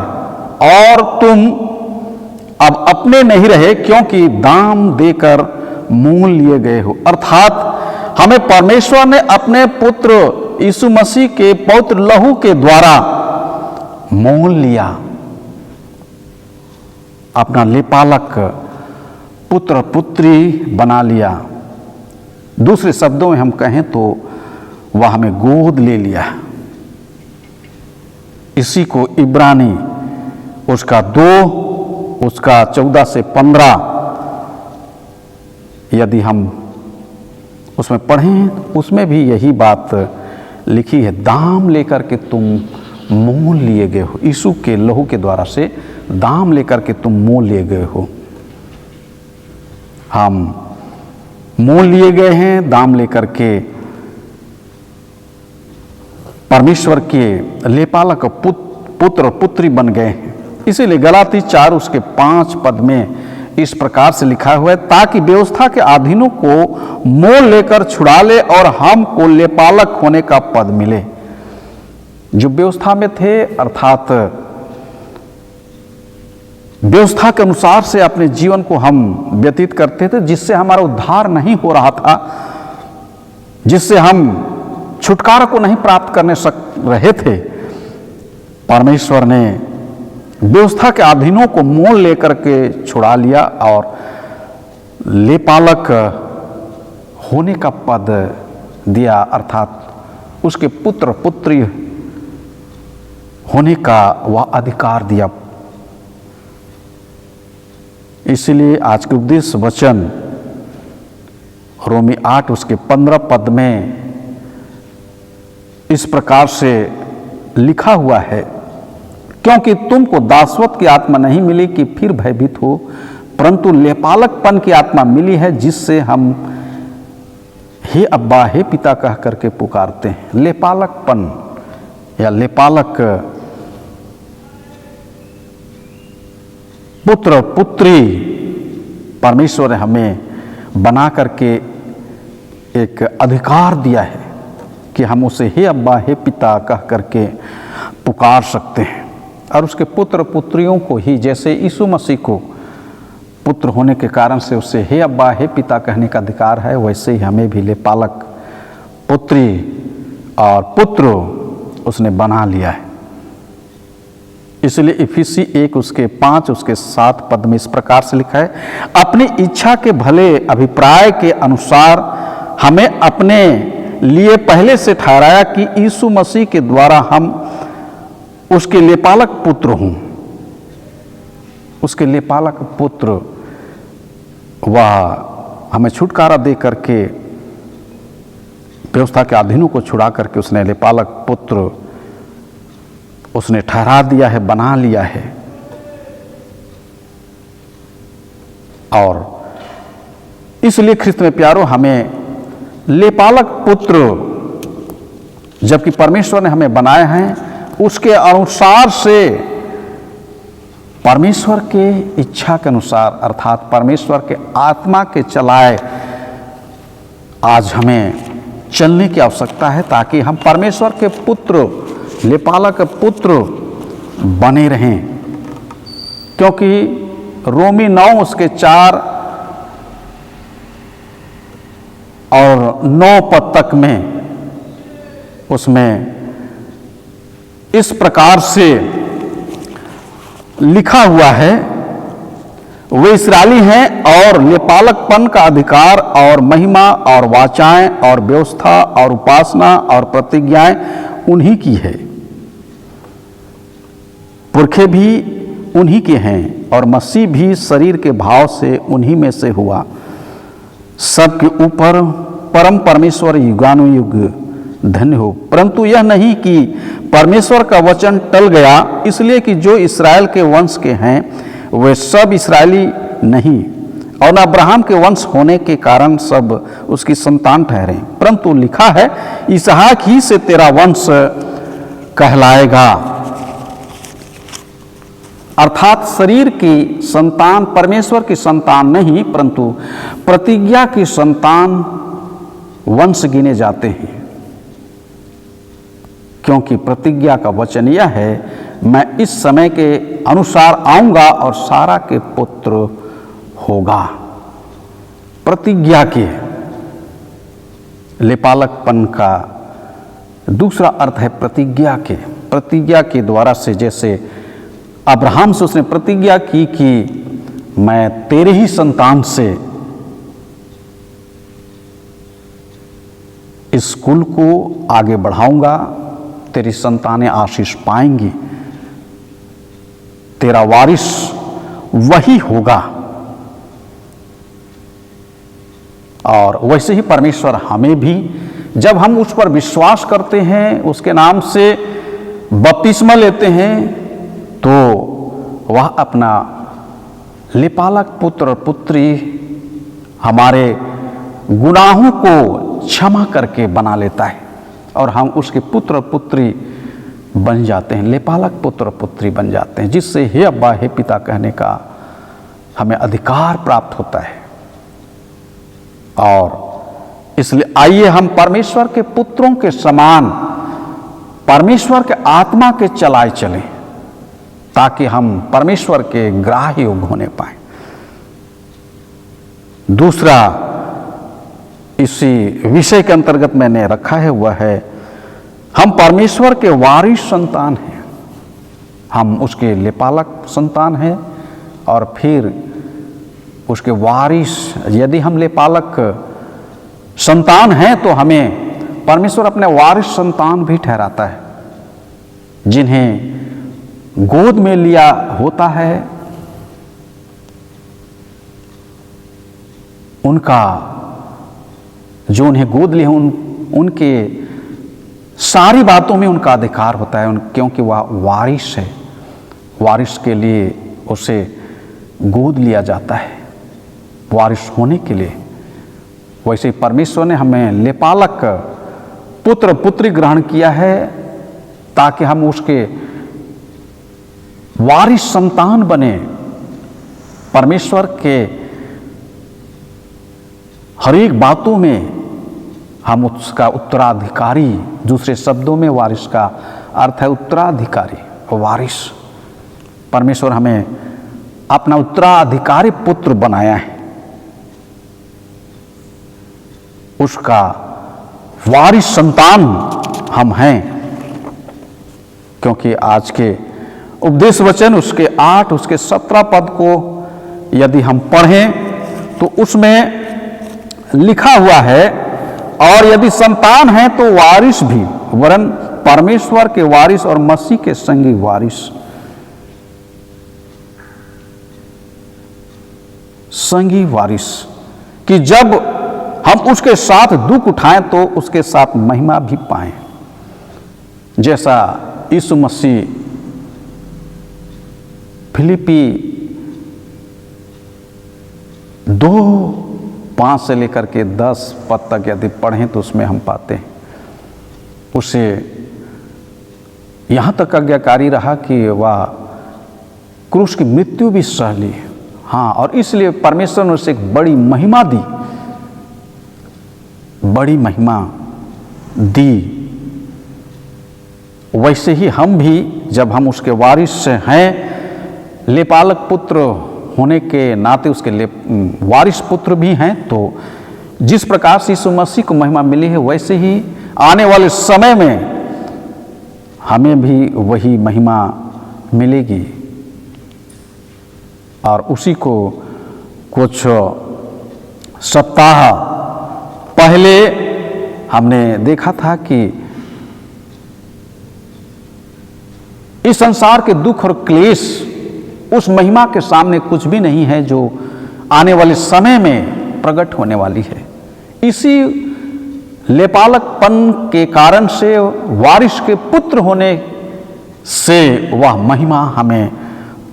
और तुम अब अपने नहीं रहे क्योंकि दाम देकर मोल लिए गए हो। अर्थात हमें परमेश्वर ने अपने पुत्र यीशु मसीह के पवित्र लहू के द्वारा मोल लिया, अपना लेपालक पुत्र पुत्री बना लिया। दूसरे शब्दों में हम कहें तो वह हमें गोद ले लिया। इसी को इब्रानी उसका 2 उसका 14 से 15 यदि हम उसमें पढ़ें, उसमें भी यही बात लिखी है, दाम लेकर के तुम मोल लिए गए हो। यीशु के लहू के द्वारा से दाम लेकर के तुम मोल लिए गए हो। हम मोल लिए गए हैं, दाम लेकर के परमेश्वर के लेपालक पुत्र पुत्री बन गए हैं। इसीलिए गलाती 4 उसके 5 पद में इस प्रकार से लिखा हुआ है, ताकि व्यवस्था के अधीनों को मोल लेकर छुड़ा ले और हमको लेपालक होने का पद मिले। जो व्यवस्था में थे, अर्थात व्यवस्था के अनुसार से अपने जीवन को हम व्यतीत करते थे, जिससे हमारा उद्धार नहीं हो रहा था, जिससे हम छुटकारा को नहीं प्राप्त करने रहे थे, परमेश्वर ने व्यवस्था के अधीनों को मोल लेकर के छुड़ा लिया और लेपालक होने का पद दिया, अर्थात उसके पुत्र पुत्री होने का वह अधिकार दिया। इसलिए आज के उपदेश वचन रोमी 8 उसके 15 पद में इस प्रकार से लिखा हुआ है, क्योंकि तुमको दासवत की आत्मा नहीं मिली कि फिर भयभीत हो, परंतु लेपालकपन की आत्मा मिली है, जिससे हम हे अब्बा हे पिता कह करके पुकारते हैं। लेपालकपन या लेपालक पुत्र पुत्री परमेश्वर ने हमें बना करके एक अधिकार दिया है कि हम उसे हे अब्बा हे पिता कह करके पुकार सकते हैं। और उसके पुत्र पुत्रियों को ही, जैसे यीशु मसीह को पुत्र होने के कारण से उसे हे अब्बा हे पिता कहने का अधिकार है, वैसे ही हमें भी लेपालक पुत्री और पुत्र उसने बना लिया है। इसलिए इफिसी 1 उसके 5 उसके 7 पद में इस प्रकार से लिखा है, अपनी इच्छा के भले अभिप्राय के अनुसार हमें अपने लिए पहले से ठहराया कि यीशु मसीह के द्वारा हम उसके लेपालक पुत्र हों। उसके लेपालक पुत्र, वह हमें छुटकारा दे करके व्यवस्था के अधीनों को छुड़ा करके उसने लेपालक पुत्र उसने ठहरा दिया है, बना लिया है। और इसलिए ख्रिस्त में प्यारो हमें लेपालक पुत्र जबकि परमेश्वर ने हमें बनाए हैं, उसके अनुसार से परमेश्वर के इच्छा के अनुसार अर्थात परमेश्वर के आत्मा के चलाए आज हमें चलने की आवश्यकता है, ताकि हम परमेश्वर के पुत्र लेपालक पुत्र बने रहें। क्योंकि रोमी 9 उसके 4 और 9 पद तक में उसमें इस प्रकार से लिखा हुआ है, वे इस्राएली हैं और लेपालकपन का अधिकार और महिमा और वाचाएं और व्यवस्था और उपासना और प्रतिज्ञाएं उन्हीं की है। पुरखे भी उन्हीं के हैं और मसीह भी शरीर के भाव से उन्हीं में से हुआ। सबके ऊपर परम परमेश्वर युगानुयुग धन्य हो। परंतु यह नहीं कि परमेश्वर का वचन टल गया, इसलिए कि जो इस्राएल के वंश के हैं वे सब इस्राएली नहीं, और न अब्राहम के वंश होने के कारण सब उसकी संतान ठहरे। परंतु लिखा है, इसहाक ही से तेरा वंश कहलाएगा। अर्थात शरीर की संतान परमेश्वर की संतान नहीं, परंतु प्रतिज्ञा की संतान वंश गिने जाते हैं। क्योंकि प्रतिज्ञा का वचन यह है, मैं इस समय के अनुसार आऊंगा और सारा के पुत्र होगा। प्रतिज्ञा के लेपालकपन का दूसरा अर्थ है प्रतिज्ञा के। प्रतिज्ञा के द्वारा से, जैसे अब्राहम से उसने प्रतिज्ञा की कि मैं तेरे ही संतान से इस कुल को आगे बढ़ाऊंगा, तेरी संतानें आशीष पाएंगी, तेरा वारिस वही होगा। और वैसे ही परमेश्वर हमें भी, जब हम उस पर विश्वास करते हैं, उसके नाम से बपतिस्मा लेते हैं, तो वह अपना लेपालक पुत्र पुत्री हमारे गुनाहों को क्षमा करके बना लेता है और हम उसके पुत्र पुत्री बन जाते हैं, लेपालक पुत्र पुत्री बन जाते हैं, जिससे हे अब्बा हे पिता कहने का हमें अधिकार प्राप्त होता है। और इसलिए आइए हम परमेश्वर के पुत्रों के समान परमेश्वर के आत्मा के चलाए चलें, ताकि हम परमेश्वर के ग्राह्य योग होने पाए। दूसरा इसी विषय के अंतर्गत मैंने रखा है वह है, हम परमेश्वर के वारिस संतान हैं। हम उसके लेपालक संतान हैं और फिर उसके वारिस। यदि हम लेपालक संतान हैं तो हमें परमेश्वर अपने वारिस संतान भी ठहराता है, जिन्हें गोद में लिया होता है। उनका जो उन्हें गोद लिए उनके सारी बातों में उनका अधिकार होता है, क्योंकि वह वारिस है। वारिस के लिए उसे गोद लिया जाता है, वारिस होने के लिए। वैसे परमेश्वर ने हमें लेपालक पुत्र पुत्री ग्रहण किया है, ताकि हम उसके वारिस संतान बने परमेश्वर के हर एक बातों में हम उसका उत्तराधिकारी, दूसरे शब्दों में वारिस का अर्थ है उत्तराधिकारी, वारिस। परमेश्वर हमें अपना उत्तराधिकारी पुत्र बनाया है, उसका वारिस संतान हम हैं। क्योंकि आज के उपदेश वचन उसके 8 उसके 17 पद को यदि हम पढ़ें तो उसमें लिखा हुआ है, और यदि संतान है तो वारिस भी, वरन परमेश्वर के वारिस और मसीह के संगी वारिस। संगी वारिस कि जब हम उसके साथ दुख उठाएं तो उसके साथ महिमा भी पाएं। जैसा यीशु मसीह फिलिपी 2:5 से लेकर के 10 पद तक यदि पढ़ें तो उसमें हम पाते हैं उसे यहाँ तक आज्ञाकारी रहा कि वह क्रूस की मृत्यु भी सह ली। हाँ, और इसलिए परमेश्वर ने उसे एक बड़ी महिमा दी, बड़ी महिमा दी। वैसे ही हम भी जब हम उसके वारिस हैं, लेपालक पुत्र होने के नाते उसके वारिस पुत्र भी हैं, तो जिस प्रकार से यीशु मसीह को महिमा मिली है वैसे ही आने वाले समय में हमें भी वही महिमा मिलेगी। और उसी को कुछ सप्ताह पहले हमने देखा था कि इस संसार के दुख और क्लेश उस महिमा के सामने कुछ भी नहीं है जो आने वाले समय में प्रकट होने वाली है। इसी लेपालकपन के कारण से, वारिस के पुत्र होने से वह महिमा हमें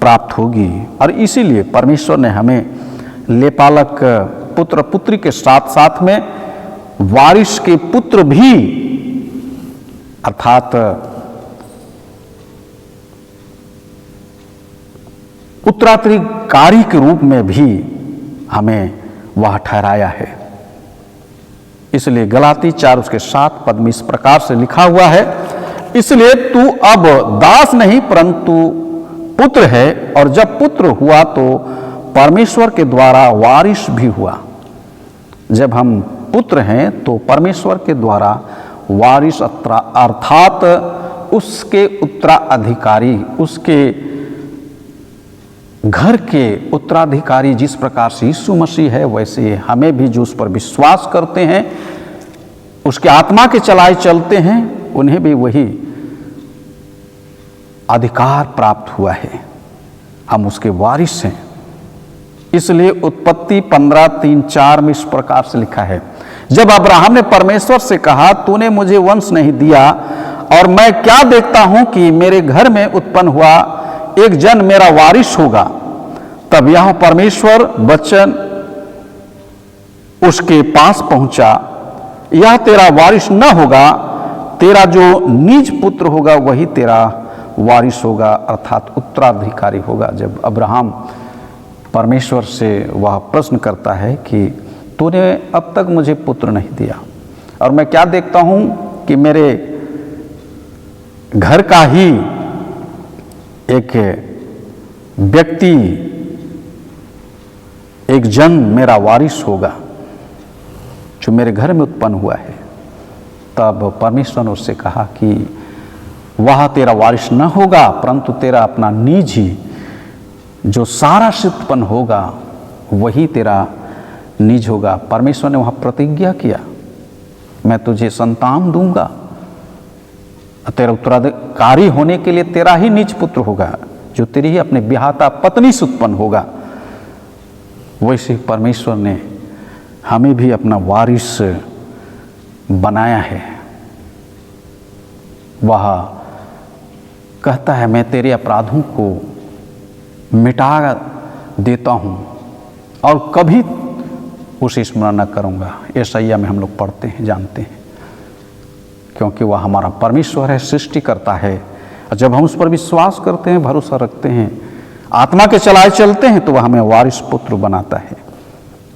प्राप्त होगी। और इसीलिए परमेश्वर ने हमें लेपालक पुत्र पुत्री के साथ साथ में वारिस के पुत्र भी अर्थात उत्तराधिकारी के रूप में भी हमें वह ठहराया है। इसलिए गलाती 4 उसके 7 पद में इस प्रकार से लिखा हुआ है, इसलिए तू अब दास नहीं परंतु पुत्र है, और जब पुत्र हुआ तो परमेश्वर के द्वारा वारिस भी हुआ। जब हम पुत्र हैं तो परमेश्वर के द्वारा वारिस अर्थात उसके उत्तराधिकारी, उसके घर के उत्तराधिकारी जिस प्रकार से यीशु मसीह है, वैसे हमें भी जो उस पर विश्वास करते हैं, उसके आत्मा के चलाए चलते हैं, उन्हें भी वही अधिकार प्राप्त हुआ है। हम उसके वारिस हैं। इसलिए उत्पत्ति 15:3-4 में इस प्रकार से लिखा है, जब अब्राहम ने परमेश्वर से कहा, तूने मुझे वंश नहीं दिया और मैं क्या देखता हूं कि मेरे घर में उत्पन्न हुआ एक जन मेरा वारिस होगा, तब यह परमेश्वर वचन उसके पास पहुंचा, यह तेरा वारिस न होगा, तेरा जो निज पुत्र होगा वही तेरा वारिस होगा, अर्थात उत्तराधिकारी होगा। जब अब्राहम परमेश्वर से वह प्रश्न करता है कि तूने अब तक मुझे पुत्र नहीं दिया और मैं क्या देखता हूं कि मेरे घर का ही एक व्यक्ति, एक जन मेरा वारिस होगा जो मेरे घर में उत्पन्न हुआ है, तब परमेश्वर ने उससे कहा कि वह तेरा वारिस न होगा परंतु तेरा अपना निज ही जो सारा से उत्पन्न होगा वही तेरा निज होगा। परमेश्वर ने वहाँ प्रतिज्ञा किया, मैं तुझे संतान दूंगा, तेरा उत्तराधिकारी होने के लिए तेरा ही निज पुत्र होगा जो तेरी ही अपने ब्याहता पत्नी से उत्पन्न होगा। वैसे परमेश्वर ने हमें भी अपना वारिस बनाया है। वह कहता है, मैं तेरे अपराधों को मिटा देता हूँ और कभी उसे स्मरण न करूँगा। यशायाह में हम लोग पढ़ते हैं, जानते हैं, क्योंकि वह हमारा परमेश्वर है, सृष्टि करता है। और जब हम उस पर विश्वास करते हैं, भरोसा रखते हैं, आत्मा के चलाए चलते हैं तो वह हमें वारिस पुत्र बनाता है।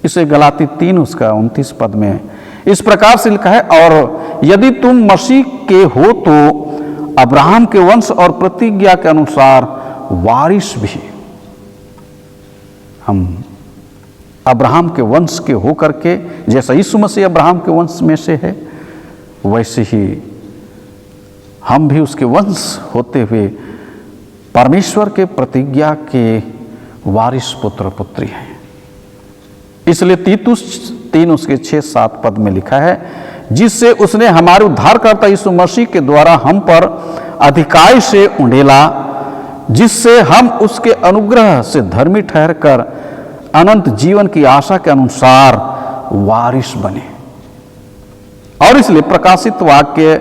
इसे गलाती 3 उसका 29 पद में इस प्रकार से लिखा है, और यदि तुम मसीह के हो तो अब्राहम के वंश और प्रतिज्ञा के अनुसार वारिस भी। हम अब्राहम के वंश के हो करके, जैसा यीशु मसीह अब्राहम के वंश में से है, वैसे ही हम भी उसके वंश होते हुए परमेश्वर के प्रतिज्ञा के वारिस पुत्र पुत्री हैं। इसलिए तीतुस 3 उसके 6-7 पद में लिखा है, जिससे उसने हमारे उद्धारकर्ता यीशु मसीह के द्वारा हम पर अधिकार से उंडेला, जिससे हम उसके अनुग्रह से धर्मी ठहरकर अनंत जीवन की आशा के अनुसार वारिस बने। और इसलिए प्रकाशित वाक्य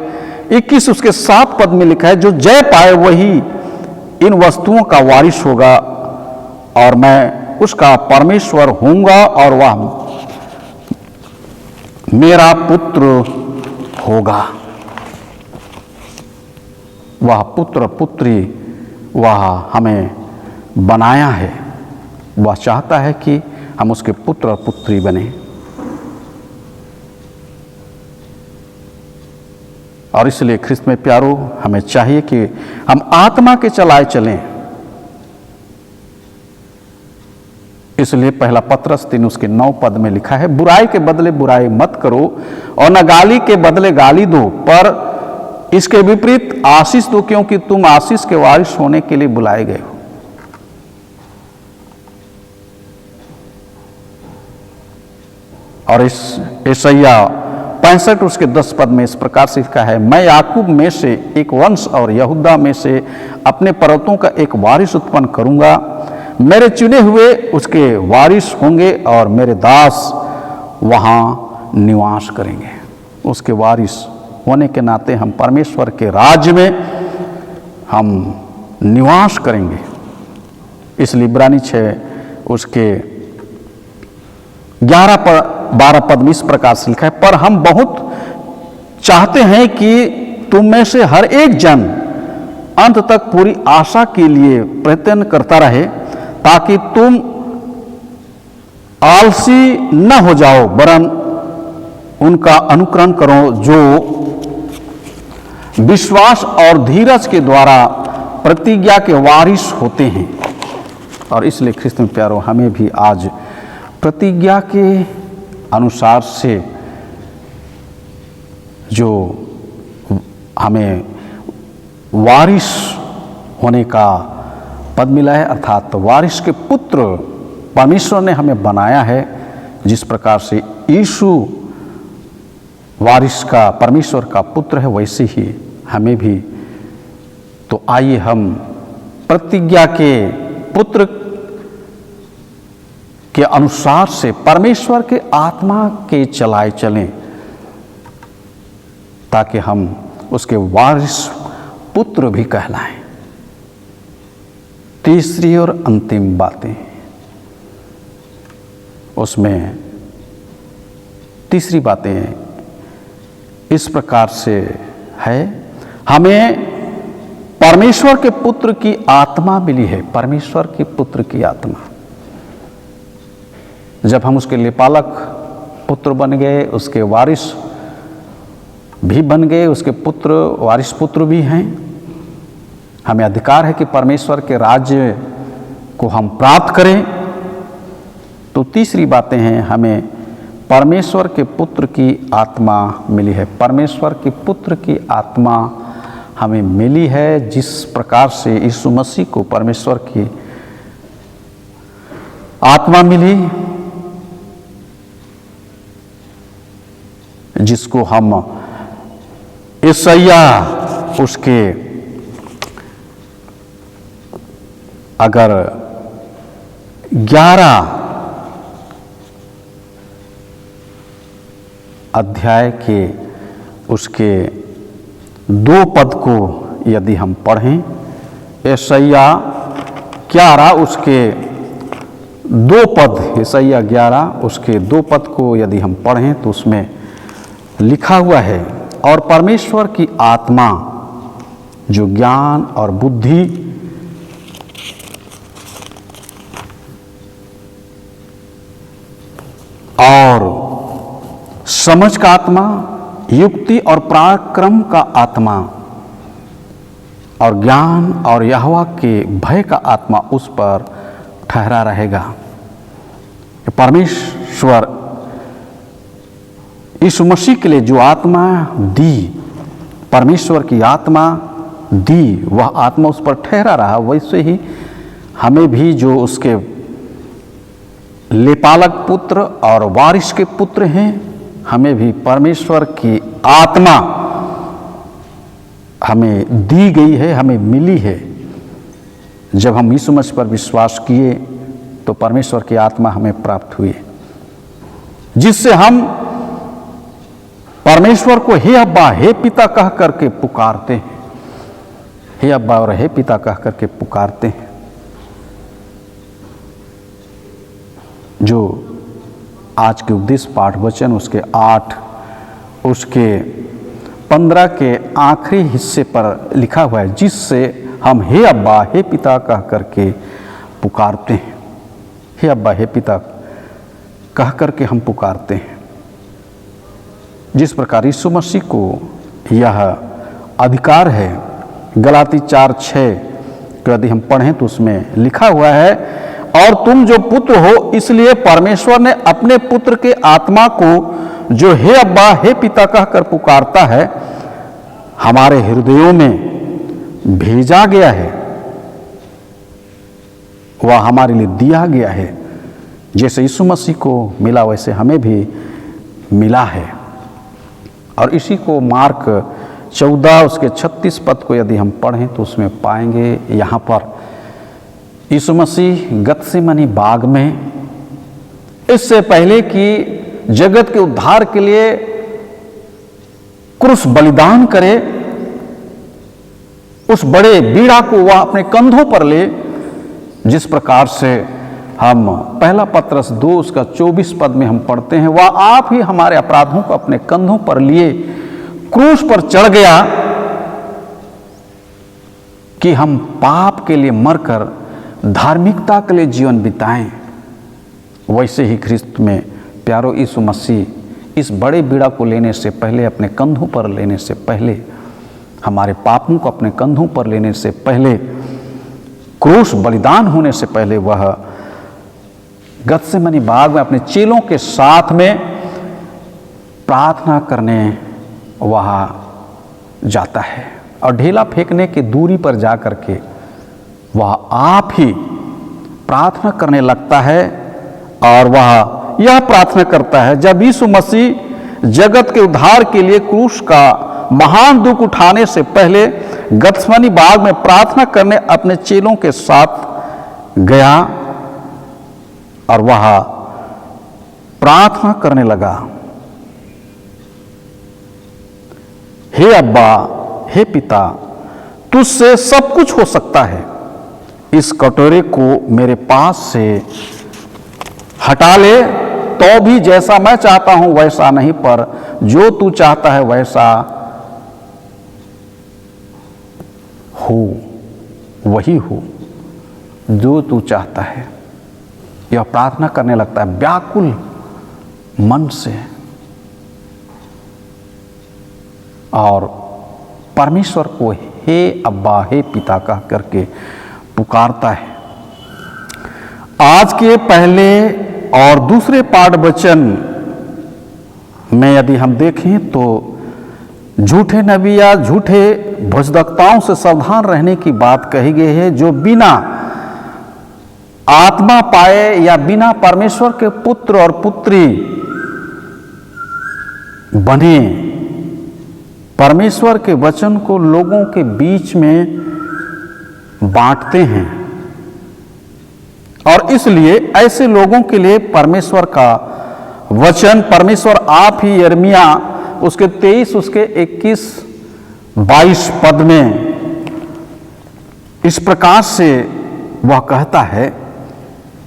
21 उसके 7 पद में लिखा है, जो जय पाए वही इन वस्तुओं का वारिस होगा, और मैं उसका परमेश्वर होऊंगा और वह मेरा पुत्र होगा। वह पुत्र पुत्री वह हमें बनाया है, वह चाहता है कि हम उसके पुत्र और पुत्री बने। और इसलिए ख्रिस्त में प्यारो, हमें चाहिए कि हम आत्मा के चलाए चलें। इसलिए पहला पत्रस 3 उसके 9 पद में लिखा है, बुराई के बदले बुराई मत करो और न गाली के बदले गाली दो, पर इसके विपरीत आशीष दो, क्योंकि तुम आशीष के वारिस होने के लिए बुलाए गए हो। और इस यशायाह 65 उसके 10 पद में इस प्रकार से लिखा है, मैं याकूब में से एक वंश और यहूदा में से अपने पर्वतों का एक वारिस उत्पन्न करूंगा। मेरे चुने हुए उसके वारिस होंगे और मेरे दास वहाँ निवास करेंगे। उसके वारिस होने के नाते हम परमेश्वर के राज्य में हम निवास करेंगे। इसलिए इब्रानी 6 उसके 11-12 पद में इस प्रकार से लिखा है, पर हम बहुत चाहते हैं कि तुम में से हर एक जन अंत तक पूरी आशा के लिए प्रयत्न करता रहे, ताकि तुम आलसी न हो जाओ, वरन उनका अनुकरण करो जो विश्वास और धीरज के द्वारा प्रतिज्ञा के वारिस होते हैं। और इसलिए ख्रिस्त में प्यारो, हमें भी आज प्रतिज्ञा के अनुसार से जो हमें वारिस होने का पद मिला है, अर्थात वारिस के पुत्र परमेश्वर ने हमें बनाया है, जिस प्रकार से यीशु वारिस का परमेश्वर का पुत्र है, वैसे ही हमें भी। तो आइए हम प्रतिज्ञा के पुत्र के अनुसार से परमेश्वर के आत्मा के चलाए चलें, ताकि हम उसके वारिस पुत्र भी कहलाएं। तीसरी और अंतिम बातें, उसमें तीसरी बातें इस प्रकार से है, हमें परमेश्वर के पुत्र की आत्मा मिली है। परमेश्वर के पुत्र की आत्मा, जब हम उसके लिए पालक पुत्र बन गए, उसके वारिस भी बन गए, उसके पुत्र वारिस पुत्र भी हैं, हमें अधिकार है कि परमेश्वर के राज्य को हम प्राप्त करें। तो तीसरी बातें हैं, हमें परमेश्वर के पुत्र की आत्मा मिली है। परमेश्वर के पुत्र की आत्मा हमें मिली है, जिस प्रकार से यीशु मसीह को परमेश्वर की आत्मा मिली, जिसको हम यशायाह उसके अगर 11 अध्याय के उसके 2 पद को यदि हम पढ़ें, यशायाह 11 उसके 2 पद, यशायाह 11 उसके 2 पद को यदि हम पढ़ें तो उसमें लिखा हुआ है, और परमेश्वर की आत्मा जो ज्ञान और बुद्धि समझ का आत्मा, युक्ति और पराक्रम का आत्मा और ज्ञान और यहोवा के भय का आत्मा उस पर ठहरा रहेगा। परमेश्वर यीशु मसीह के लिए जो आत्मा दी, परमेश्वर की आत्मा दी, वह आत्मा उस पर ठहरा रहा। वैसे ही हमें भी जो उसके लेपालक पुत्र और वारिस के पुत्र हैं, हमें भी परमेश्वर की आत्मा हमें दी गई है, हमें मिली है। जब हम यीशु मसीह पर विश्वास किए तो परमेश्वर की आत्मा हमें प्राप्त हुई, जिससे हम परमेश्वर को हे अब्बा, हे पिता कह करके पुकारते हैं। हे अब्बा और हे पिता कह करके पुकारते हैं। जो आज के उपदेश पाठ वचन उसके 8, उसके 15 के आखिरी हिस्से पर लिखा हुआ है, जिससे हम हे अब्बा, हे पिता कह करके पुकारते हैं। हे अब्बा, हे पिता कह करके हम पुकारते हैं। जिस प्रकार यीशु मसीह को यह अधिकार है, गलाती 4:6 को यदि हम पढ़ें तो उसमें लिखा हुआ है, और तुम जो पुत्र हो इसलिए परमेश्वर ने अपने पुत्र के आत्मा को जो हे अब्बा, हे पिता कहकर पुकारता है, हमारे हृदयों में भेजा गया है। वह हमारे लिए दिया गया है। जैसे यीशु मसीह को मिला वैसे हमें भी मिला है। और इसी को मार्क 14 उसके 36 पद को यदि हम पढ़ें तो उसमें पाएंगे, यहाँ पर यीशु मसीह गतसेमनी बाग में, इससे पहले कि जगत के उद्धार के लिए क्रूस बलिदान करे, उस बड़े बीड़ा को वह अपने कंधों पर ले, जिस प्रकार से हम पहला पत्रस 2 उसका 24 पद में हम पढ़ते हैं, वह आप ही हमारे अपराधों को अपने कंधों पर लिए क्रूस पर चढ़ गया कि हम पाप के लिए मरकर धार्मिकता के लिए जीवन बिताएं। वैसे ही ख्रिस्त में प्यारो यीशु मसीह इस बड़े बीड़ा को लेने से पहले, अपने कंधों पर लेने से पहले, हमारे पापों को अपने कंधों पर लेने से पहले, क्रूस बलिदान होने से पहले, वह गतसेमनी बाग में अपने चेलों के साथ में प्रार्थना करने वहाँ जाता है। और ढेला फेंकने की दूरी पर जा कर के वह आप ही प्रार्थना करने लगता है। और वह यह प्रार्थना करता है, जब यीशु मसीह जगत के उद्धार के लिए क्रूस का महान दुख उठाने से पहले गतसेमनी बाग में प्रार्थना करने अपने चेलों के साथ गया और वह प्रार्थना करने लगा, हे अब्बा, हे पिता, तुझसे सब कुछ हो सकता है, इस कटोरे को मेरे पास से हटा ले, तो भी जैसा मैं चाहता हूं वैसा नहीं, पर जो तू चाहता है वैसा हो, वही हो जो तू चाहता है। यह प्रार्थना करने लगता है व्याकुल मन से, और परमेश्वर को हे अब्बा, हे पिता कह करके पुकारता है। आज के पहले और दूसरे पाठ वचन में यदि हम देखें तो झूठे नबी या झूठे भजदक्ताओं से सावधान रहने की बात कही गई है, जो बिना आत्मा पाए या बिना परमेश्वर के पुत्र और पुत्री बने परमेश्वर के वचन को लोगों के बीच में बांटते हैं। और इसलिए ऐसे लोगों के लिए परमेश्वर का वचन, परमेश्वर आप ही यिर्मयाह उसके 23 उसके 21-22 पद में इस प्रकार से वह कहता है,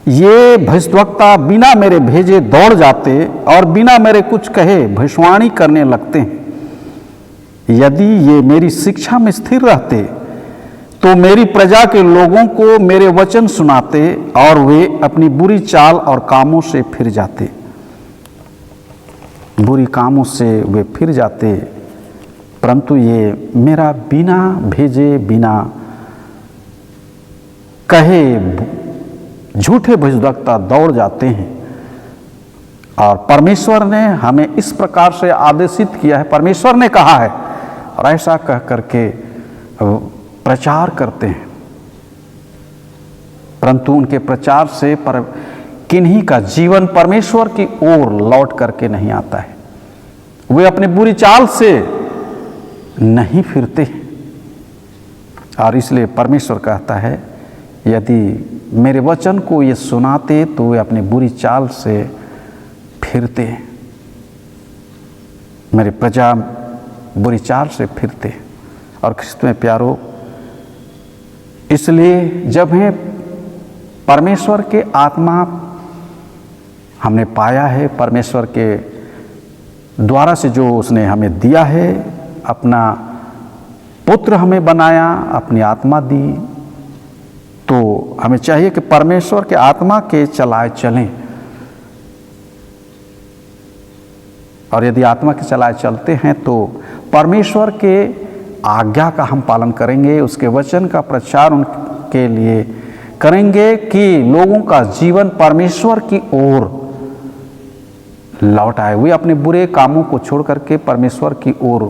ये भविष्यद्वक्ता बिना मेरे भेजे दौड़ जाते और बिना मेरे कुछ कहे भविष्यवाणी करने लगते हैं। यदि ये मेरी शिक्षा में स्थिर रहते तो मेरी प्रजा के लोगों को मेरे वचन सुनाते और वे अपनी बुरी चाल और कामों से फिर जाते। बुरी कामों से वे फिर जाते, परंतु ये मेरा बिना भेजे बिना कहे झूठे भविष्यवक्ता दौड़ जाते हैं। और परमेश्वर ने हमें इस प्रकार से आदेशित किया है, परमेश्वर ने कहा है, और ऐसा कह करके प्रचार करते हैं, परंतु उनके प्रचार से किन्हीं का जीवन परमेश्वर की ओर लौट करके नहीं आता है। वे अपने बुरी चाल से नहीं फिरते, और इसलिए परमेश्वर कहता है यदि मेरे वचन को ये सुनाते तो वे अपनी बुरी चाल से फिरते, मेरे प्रजा बुरी चाल से फिरते। और ख्रिस्त में प्यारो, इसलिए जब हमें परमेश्वर के आत्मा हमने पाया है, परमेश्वर के द्वारा से जो उसने हमें दिया है, अपना पुत्र हमें बनाया, अपनी आत्मा दी, तो हमें चाहिए कि परमेश्वर के आत्मा के चलाए चलें। और यदि आत्मा के चलाए चलते हैं तो परमेश्वर के आज्ञा का हम पालन करेंगे, उसके वचन का प्रचार उनके लिए करेंगे कि लोगों का जीवन परमेश्वर की ओर लौट आए, वे अपने बुरे कामों को छोड़ करके परमेश्वर की ओर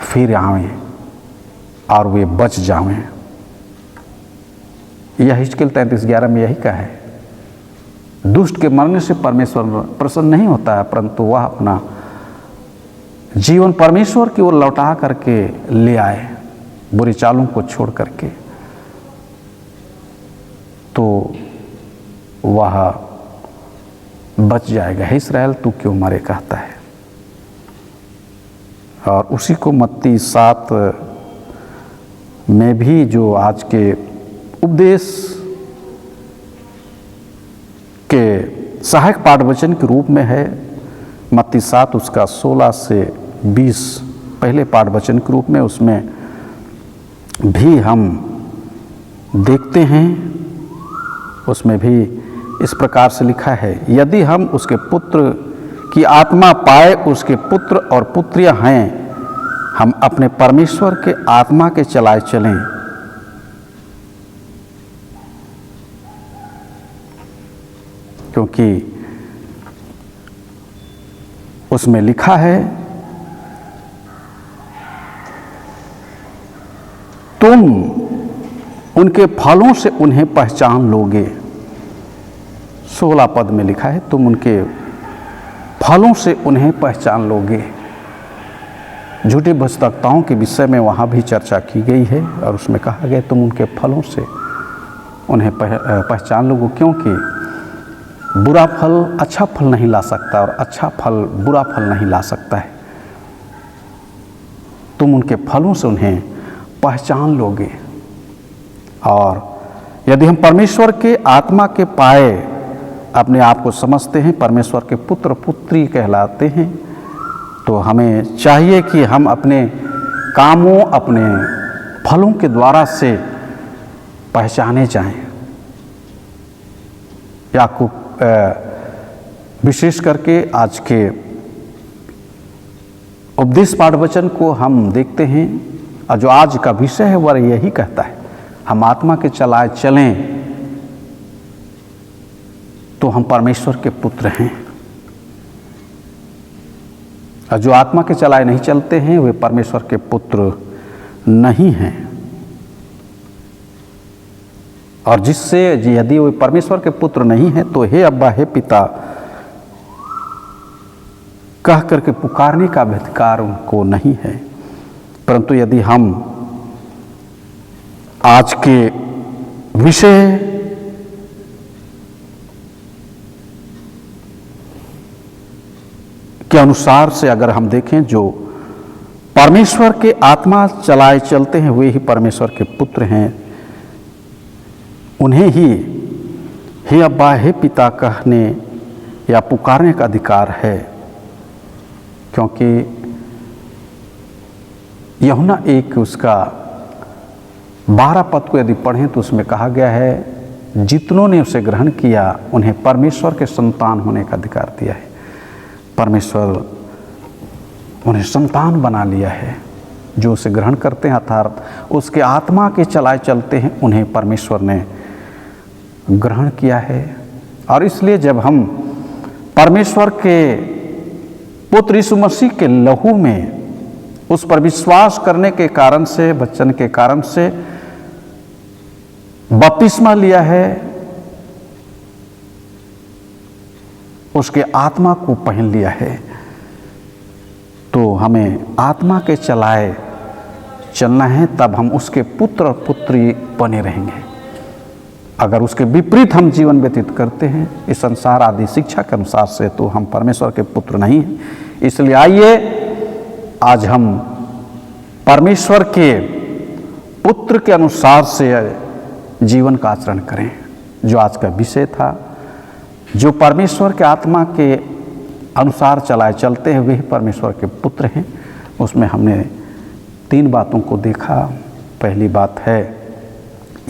फिर आवें और वे बच जावें। यह हिजकिय्याह 33:11 में यही कहा है, दुष्ट के मरने से परमेश्वर प्रसन्न नहीं होता है, परंतु वह अपना जीवन परमेश्वर की ओर लौटा करके ले आए, बुरी चालों को छोड़ करके, तो वह बच जाएगा। हे इस्राएल तू क्यों मरे, कहता है। और उसी को मत्ती 7 में भी जो आज के उपदेश के सहायक पाठ वचन के रूप में है, मत्ती 7 उसका 16 से 20 पहले पाठ वचन के रूप में, उसमें भी हम देखते हैं, उसमें भी इस प्रकार से लिखा है, यदि हम उसके पुत्र की आत्मा पाए, उसके पुत्र और पुत्रियां हैं, हम अपने परमेश्वर के आत्मा के चलाए चलें। क्योंकि उसमें लिखा है, तुम उनके फलों से उन्हें पहचान लोगे। 16 पद में लिखा है, तुम उनके फलों से उन्हें पहचान लोगे। झूठे भविष्यवक्ताओं के विषय में वहाँ भी चर्चा की गई है, और उसमें कहा गया तुम उनके फलों से उन्हें पहचान लोगे, क्योंकि बुरा फल अच्छा फल नहीं ला सकता और अच्छा फल बुरा फल नहीं ला सकता है। तुम उनके फलों से उन्हें पहचान लोगे। और यदि हम परमेश्वर के आत्मा के पाए अपने आप को समझते हैं, परमेश्वर के पुत्र पुत्री कहलाते हैं, तो हमें चाहिए कि हम अपने कामों, अपने फलों के द्वारा से पहचाने जाएं। याकूब विशेष करके आज के उपदेश पाठ वचन को हम देखते हैं, और जो आज का विषय है वह यही कहता है, हम आत्मा के चलाए चलें तो हम परमेश्वर के पुत्र हैं, और जो आत्मा के चलाए नहीं चलते हैं वे परमेश्वर के पुत्र नहीं हैं। और जिससे यदि वे परमेश्वर के पुत्र नहीं हैं तो हे अब्बा, हे पिता कह करके पुकारने का भी अधिकार उनको नहीं है। परंतु यदि हम आज के विषय के अनुसार से अगर हम देखें, जो परमेश्वर के आत्मा चलाए चलते हैं वे ही परमेश्वर के पुत्र हैं, उन्हें ही हे अब्बा, हे पिता कहने या पुकारने का अधिकार है। क्योंकि यूहन्ना 1 उसका 12 पद को यदि पढ़ें तो उसमें कहा गया है, जितनों ने उसे ग्रहण किया उन्हें परमेश्वर के संतान होने का अधिकार दिया है। परमेश्वर उन्हें संतान बना लिया है। जो उसे ग्रहण करते हैं अर्थात उसके आत्मा के चलाए चलते हैं, उन्हें परमेश्वर ने ग्रहण किया है। और इसलिए जब हम परमेश्वर के पुत्र यीशु मसीह के लहू में उस पर विश्वास करने के कारण से, वचन के कारण से बपतिस्मा लिया है, उसके आत्मा को पहन लिया है, तो हमें आत्मा के चलाए चलना है, तब हम उसके पुत्र और पुत्री बने रहेंगे। अगर उसके विपरीत हम जीवन व्यतीत करते हैं इस संसार आदि शिक्षा के अनुसार से, तो हम परमेश्वर के पुत्र नहीं हैं। इसलिए आइए आज हम परमेश्वर के पुत्र के अनुसार से जीवन का आचरण करें। जो आज का विषय था, जो परमेश्वर के आत्मा के अनुसार चलाए चलते हैं वही परमेश्वर के पुत्र हैं। उसमें हमने 3 बातों को देखा। पहली बात है,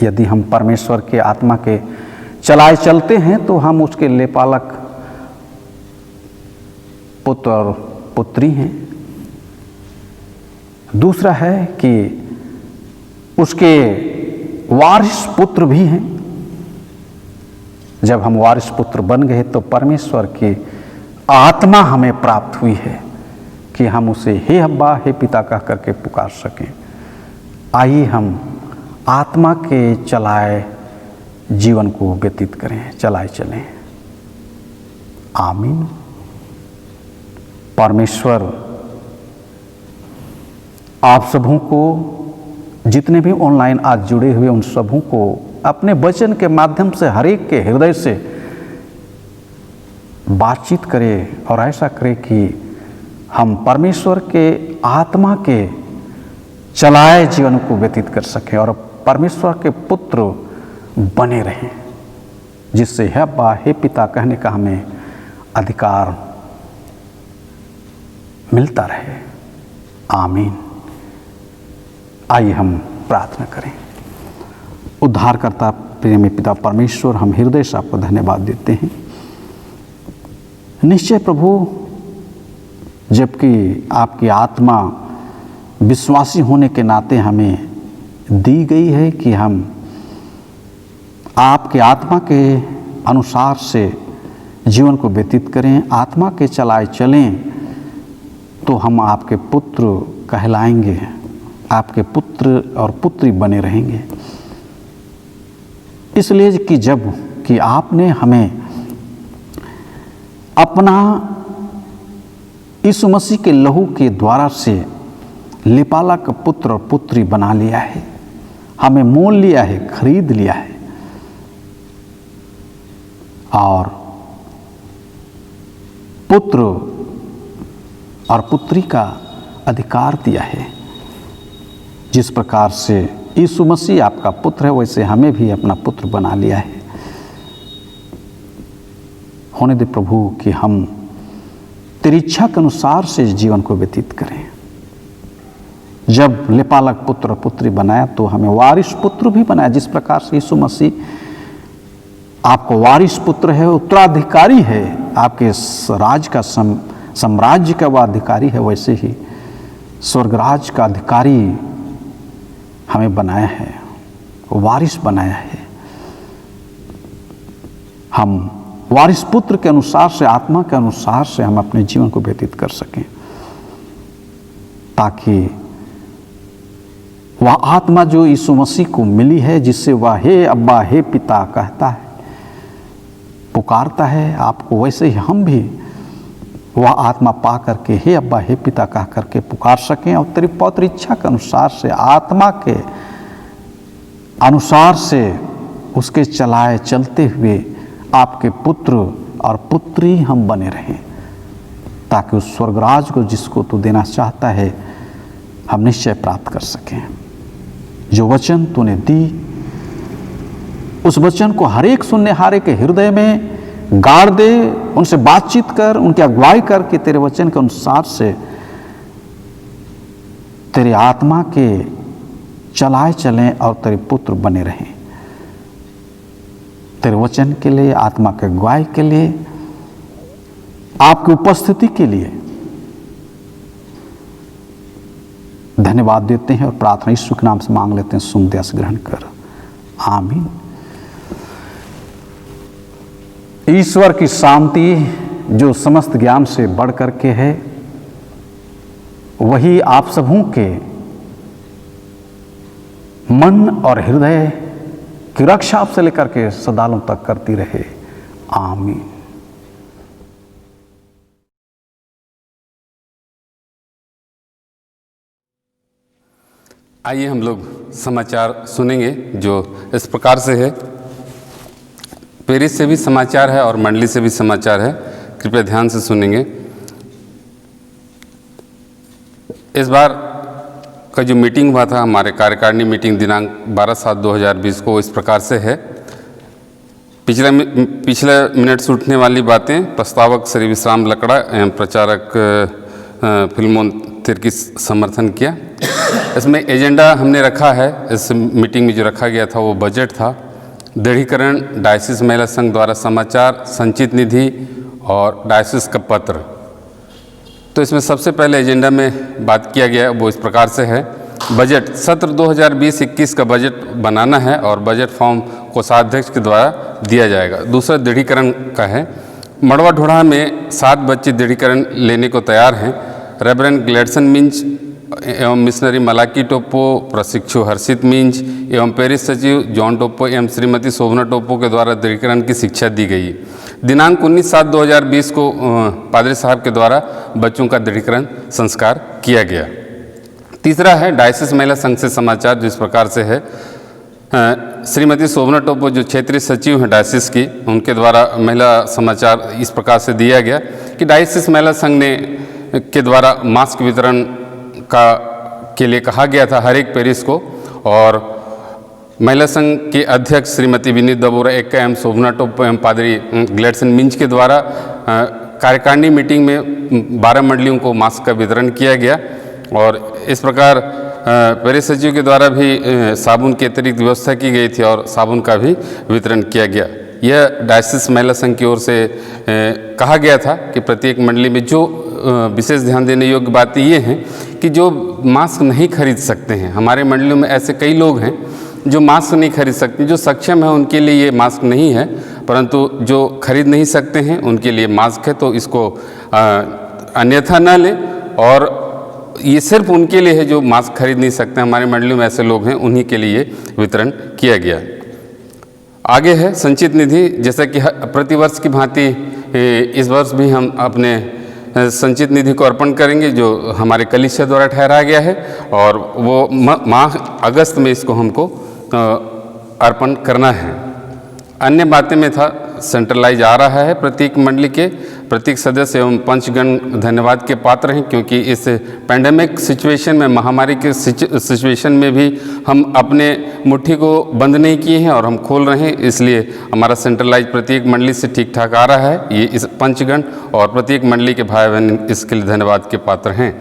यदि हम परमेश्वर के आत्मा के चलाए चलते हैं तो हम उसके लेपालक पुत्र और पुत्री हैं। दूसरा है कि उसके वारिस पुत्र भी हैं। जब हम वारिस पुत्र बन गए तो परमेश्वर की आत्मा हमें प्राप्त हुई है कि हम उसे हे अब्बा, हे पिता कह करके पुकार सकें। आइए हम आत्मा के चलाए जीवन को व्यतीत करें, चलाए चलें। आमीन। परमेश्वर आप सबों को, जितने भी ऑनलाइन आज जुड़े हुए उन सबों को अपने वचन के माध्यम से हर एक के हृदय से बातचीत करे और ऐसा करे कि हम परमेश्वर के आत्मा के चलाए जीवन को व्यतीत कर सकें और परमेश्वर के पुत्र बने रहें, जिससे हे अब्बा, हे पिता कहने का हमें अधिकार मिलता रहे। आमीन। आइए हम प्रार्थना करें। उद्धारकर्ता प्रेमी पिता परमेश्वर, हम हृदय से आपको धन्यवाद देते हैं। निश्चय प्रभु, जबकि आपकी आत्मा विश्वासी होने के नाते हमें दी गई है कि हम आपके आत्मा के अनुसार से जीवन को व्यतीत करें, आत्मा के चलाए चलें, तो हम आपके पुत्र कहलाएंगे, आपके पुत्र और पुत्री बने रहेंगे। इसलिए कि जब कि आपने हमें अपना यीशु मसीह के लहू के द्वारा से लेपालक पुत्र और पुत्री बना लिया है, हमें मोल लिया है, खरीद लिया है और पुत्र और पुत्री का अधिकार दिया है। जिस प्रकार से यीशु मसीह आपका पुत्र है, वैसे हमें भी अपना पुत्र बना लिया है। होने दे प्रभु कि हम तेरी इच्छा के अनुसार से जीवन को व्यतीत करें। जब लेपालक पुत्र और पुत्री बनाया तो हमें वारिस पुत्र भी बनाया। जिस प्रकार से यीशु मसीह आपको वारिस पुत्र है, उत्तराधिकारी है, आपके राज का साम्राज्य का वह अधिकारी है, वैसे ही स्वर्गराज का अधिकारी हमें बनाया है, वारिस बनाया है। हम वारिस पुत्र के अनुसार से, आत्मा के अनुसार से हम अपने जीवन को व्यतीत कर सकें, ताकि वह आत्मा जो यीशु मसीह को मिली है, जिससे वह हे अब्बा, हे पिता कहता है, पुकारता है आपको, वैसे ही हम भी वह आत्मा पा करके हे अब्बा, हे पिता कह करके पुकार सकें और तेरी पवित्र इच्छा के अनुसार से, आत्मा के अनुसार से उसके चलाए चलते हुए आपके पुत्र और पुत्री हम बने रहें, ताकि उस स्वर्गराज को जिसको तू देना चाहता है हम निश्चय प्राप्त कर सकें। जो वचन तूने दी, उस वचन को हर एक सुनने हारे के हृदय में गाड़ दे, उनसे बातचीत कर, उनकी अगुवाई कर कि तेरे वचन के अनुसार से तेरे आत्मा के चलाए चलें और तेरे पुत्र बने रहें। तेरे वचन के लिए, आत्मा के अगुवाई के लिए आपकी उपस्थिति के लिए धन्यवाद देते हैं और प्रार्थना यीशु के नाम से मांग लेते हैं, सुन दया से ग्रहण कर, आमीन। ईश्वर की शांति जो समस्त ज्ञान से बढ़ करके है, वही आप सबों के मन और हृदय की रक्षा आपसे लेकर के सदालों तक करती रहे, आमीन। आइए हम लोग समाचार सुनेंगे जो इस प्रकार से है। पेरिस से भी समाचार है और मंडली से भी समाचार है, कृपया ध्यान से सुनेंगे। इस बार का जो मीटिंग हुआ था, हमारे कार्यकारिणी मीटिंग दिनांक 12/7/2020 को इस प्रकार से है। पिछले मिनट से उठने वाली बातें प्रस्तावक श्री विश्राम लकड़ा एवं प्रचारक फिल्मोन तिर्की समर्थन किया। इसमें एजेंडा हमने रखा है, इस मीटिंग में जो रखा गया था वो बजट था, दृढ़ीकरण, डायसिस महिला संघ द्वारा समाचार, संचित निधि और डायसिस का पत्र। तो इसमें सबसे पहले एजेंडा में बात किया गया वो इस प्रकार से है। बजट सत्र 2020-21 का बजट बनाना है और बजट फॉर्म कोषाध्यक्ष के द्वारा दिया जाएगा। दूसरा दृढ़ीकरण का है। मड़वा ढोढ़ा में 7 बच्चे दृढ़ीकरण लेने को तैयार हैं। रेवरेंड ग्लेडसन मिंज एवं मिशनरी मलाकी टोप्पो, प्रशिक्षु हर्षित मिंज एवं पेरिस सचिव जॉन टोप्पो एवं श्रीमती शोभना टोप्पो के द्वारा दृढ़ीकरण की शिक्षा दी गई। दिनांक 19/7/2020 को पादरी साहब के द्वारा बच्चों का दृढ़ीकरण संस्कार किया गया। तीसरा है डायसिस महिला संघ से समाचार, जिस प्रकार से है। श्रीमती शोभना टोप्पो जो क्षेत्रीय सचिव हैं डायसिस की, उनके द्वारा महिला समाचार इस प्रकार से दिया गया कि डायसिस महिला संघ ने के द्वारा मास्क वितरण के लिए कहा गया था हर एक पेरिस को, और महिला संघ के अध्यक्ष श्रीमती विनीत दबोरा एक्का एवं शोभना टोप्पो एवं पादरी ग्लेडसन मिंज के द्वारा कार्यकारिणी मीटिंग में 12 मंडलियों को मास्क का वितरण किया गया। और इस प्रकार पेरिस सचिव के द्वारा भी साबुन की अतिरिक्त व्यवस्था की गई थी और साबुन का भी वितरण किया गया। यह डायसिस महिला संघ की ओर से कहा गया था कि प्रत्येक मंडली में जो विशेष ध्यान देने योग्य बातें ये हैं कि जो मास्क नहीं खरीद सकते हैं, हमारे मंडलियों में ऐसे कई लोग हैं जो मास्क नहीं खरीद सकते। जो सक्षम है उनके लिए ये मास्क नहीं है, परंतु जो खरीद नहीं सकते हैं उनके लिए मास्क है, तो इसको अन्यथा न लें। और ये सिर्फ उनके लिए है जो मास्क खरीद नहीं सकते। हमारे मंडलियों में ऐसे लोग हैं, उन्हीं के लिए वितरण किया गया। आगे है संचित निधि। जैसा कि प्रतिवर्ष की भांति इस वर्ष भी हम अपने संचित निधि को अर्पण करेंगे, जो हमारे कलीसिया द्वारा ठहराया गया है, और वो माह अगस्त में इसको हमको अर्पण करना है। अन्य बातें में था सेंट्रलाइज आ रहा है। प्रत्येक मंडली के प्रत्येक सदस्य एवं पंचगण धन्यवाद के पात्र हैं, क्योंकि इस पैंडेमिक सिचुएशन में, महामारी के सिचुएशन में भी हम अपने मुट्ठी को बंद नहीं किए हैं और हम खोल रहे हैं, इसलिए हमारा सेंट्रलाइज प्रत्येक मंडली से ठीक ठाक आ रहा है। ये इस पंचगण और प्रत्येक मंडली के भाई बहन इसके लिए धन्यवाद के पात्र हैं।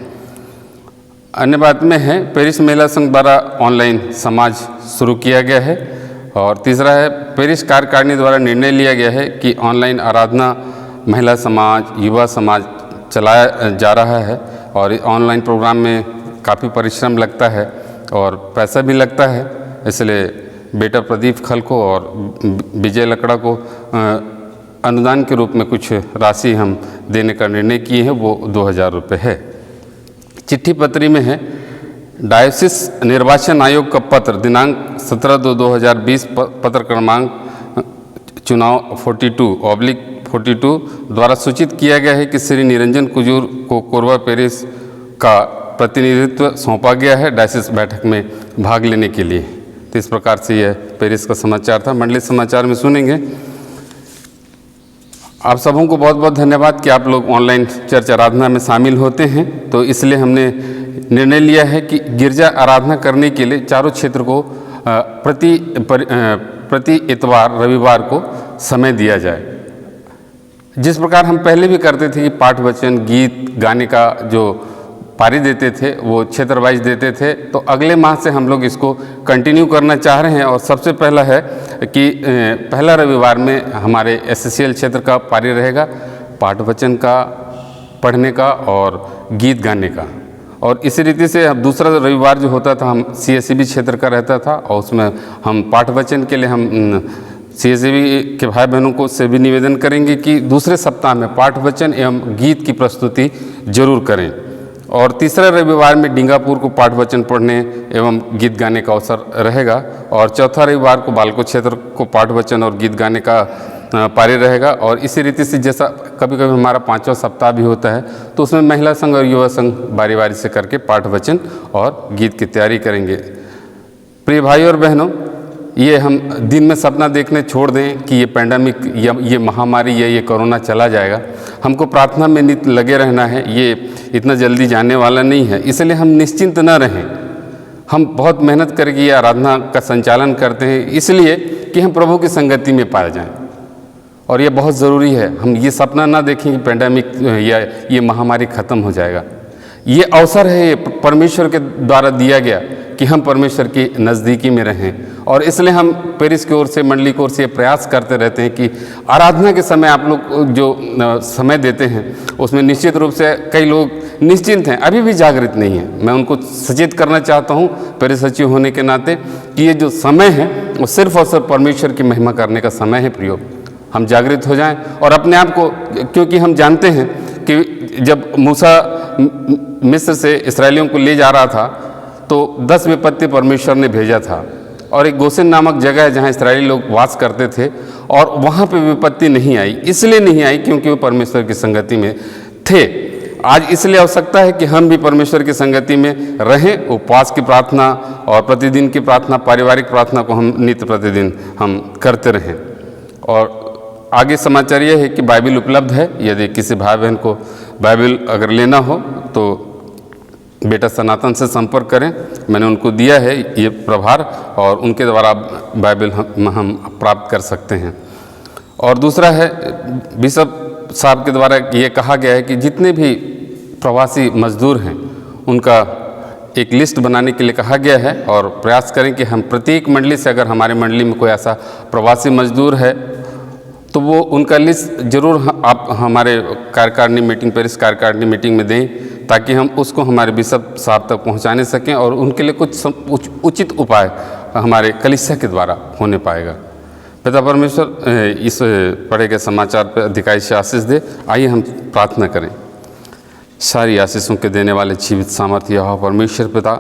अन्य बात में है पेरिस महिला संघ द्वारा ऑनलाइन समाज शुरू किया गया है। और तीसरा है पेरिस कार्यकारिणी द्वारा निर्णय लिया गया है कि ऑनलाइन आराधना महिला समाज, युवा समाज चलाया जा रहा है, और ऑनलाइन प्रोग्राम में काफ़ी परिश्रम लगता है और पैसा भी लगता है। इसलिए बेटा प्रदीप खल को और विजय लकड़ा को अनुदान के रूप में कुछ राशि हम देने का निर्णय किए हैं, वो 2000 रुपये है। चिट्ठी पत्री में है डायोसिस निर्वाचन आयोग का पत्र दिनांक 17/2/2020 पत्र क्रमांक चुनाव 42/42 द्वारा सूचित किया गया है कि श्री निरंजन कुजूर को कोरबा पेरिस का प्रतिनिधित्व सौंपा गया है डायसिस बैठक में भाग लेने के लिए। तो इस प्रकार से यह पेरिस का समाचार था। मंडली समाचार में सुनेंगे। आप सबों को बहुत बहुत धन्यवाद कि आप लोग ऑनलाइन चर्च आराधना में शामिल होते हैं। तो इसलिए हमने निर्णय लिया है कि गिरजा आराधना करने के लिए चारों क्षेत्र को प्रति इतवार रविवार को समय दिया जाए। जिस प्रकार हम पहले भी करते थे कि पाठ वचन गीत गाने का जो पारी देते थे वो क्षेत्र वाइज देते थे, तो अगले माह से हम लोग इसको कंटिन्यू करना चाह रहे हैं। और सबसे पहला है कि पहला रविवार में हमारे एससीएल क्षेत्र का पारी रहेगा, पाठ वचन का पढ़ने का और गीत गाने का। और इसी रीति से अब दूसरा रविवार जो होता था, हम CSCB क्षेत्र का रहता था और उसमें हम पाठ वचन के लिए हम CSCB के भाई बहनों को से भी निवेदन करेंगे कि दूसरे सप्ताह में पाठ वचन एवं गीत की प्रस्तुति जरूर करें। और तीसरा रविवार में डिंगापुर को पाठ वचन पढ़ने एवं गीत गाने का अवसर रहेगा। और चौथा रविवार को बालको क्षेत्र को पाठ वचन और गीत गाने का पारी रहेगा। और इसी रीति से जैसा कभी कभी हमारा 5वां सप्ताह भी होता है तो उसमें महिला संघ और युवा संघ बारी बारी से करके पाठ वचन और गीत की तैयारी करेंगे। प्रिय भाइयों और बहनों, ये हम दिन में सपना देखने छोड़ दें कि ये पैंडेमिक या ये महामारी या ये कोरोना चला जाएगा। हमको प्रार्थना में नित लगे रहना है, ये इतना जल्दी जाने वाला नहीं है। इसलिए हम निश्चिंत न रहें। हम बहुत मेहनत करके ये आराधना का संचालन करते हैं इसलिए कि हम प्रभु की संगति में पाए जाएं। और ये बहुत ज़रूरी है, हम ये सपना ना देखें कि पैंडेमिक या ये महामारी ख़त्म हो जाएगा। ये अवसर है, ये परमेश्वर के द्वारा दिया गया कि हम परमेश्वर की नज़दीकी में रहें। और इसलिए हम पेरिस की ओर से, मंडली की ओर से प्रयास करते रहते हैं कि आराधना के समय आप लोग जो समय देते हैं उसमें निश्चित रूप से कई लोग निश्चिंत हैं, अभी भी जागृत नहीं हैं। मैं उनको सचेत करना चाहता हूँ पेरिस सचिव होने के नाते कि ये जो समय है वो सिर्फ और सिर्फ परमेश्वर की महिमा करने का समय है। प्रियो, हम जागृत हो जाएं और अपने आप को, क्योंकि हम जानते हैं कि जब मूसा मिस्र से इस्राएलियों को ले जा रहा था तो 10 विपत्ति परमेश्वर ने भेजा था। और एक गोसेन नामक जगह है जहाँ इस्राएली लोग वास करते थे और वहाँ पे विपत्ति नहीं आई। इसलिए नहीं आई क्योंकि वो परमेश्वर की संगति में थे। आज इसलिए आवश्यकता है कि हम भी परमेश्वर की संगति में रहें। उपवास की प्रार्थना और प्रतिदिन की प्रार्थना, पारिवारिक प्रार्थना को हम नित्य प्रतिदिन हम करते रहें। और आगे समाचार यह है कि बाइबिल उपलब्ध है। यदि किसी भाई बहन को बाइबिल अगर लेना हो तो बेटा सनातन से संपर्क करें। मैंने उनको दिया है ये प्रभार और उनके द्वारा बाइबिल हम प्राप्त कर सकते हैं। और दूसरा है, बिशप साहब के द्वारा ये कहा गया है कि जितने भी प्रवासी मजदूर हैं उनका एक लिस्ट बनाने के लिए कहा गया है। और प्रयास करें कि हम प्रत्येक मंडली से, अगर हमारे मंडली में कोई ऐसा प्रवासी मजदूर है तो वो उनका लिस्ट जरूर आप हमारे कार्यकारिणी मीटिंग, पेरिस कार्यकारिणी मीटिंग में दें ताकि हम उसको हमारे बिशप साहब तक पहुंचाने सकें और उनके लिए कुछ उचित उपाय हमारे कलीसिया के द्वारा होने पाएगा। पिता परमेश्वर इस पढ़े गए समाचार पर अधिकाई से आशीष दे। आइए हम प्रार्थना करें। सारी आशीषों के देने वाले जीवित सामर्थ्य यहोवा परमेश्वर पिता,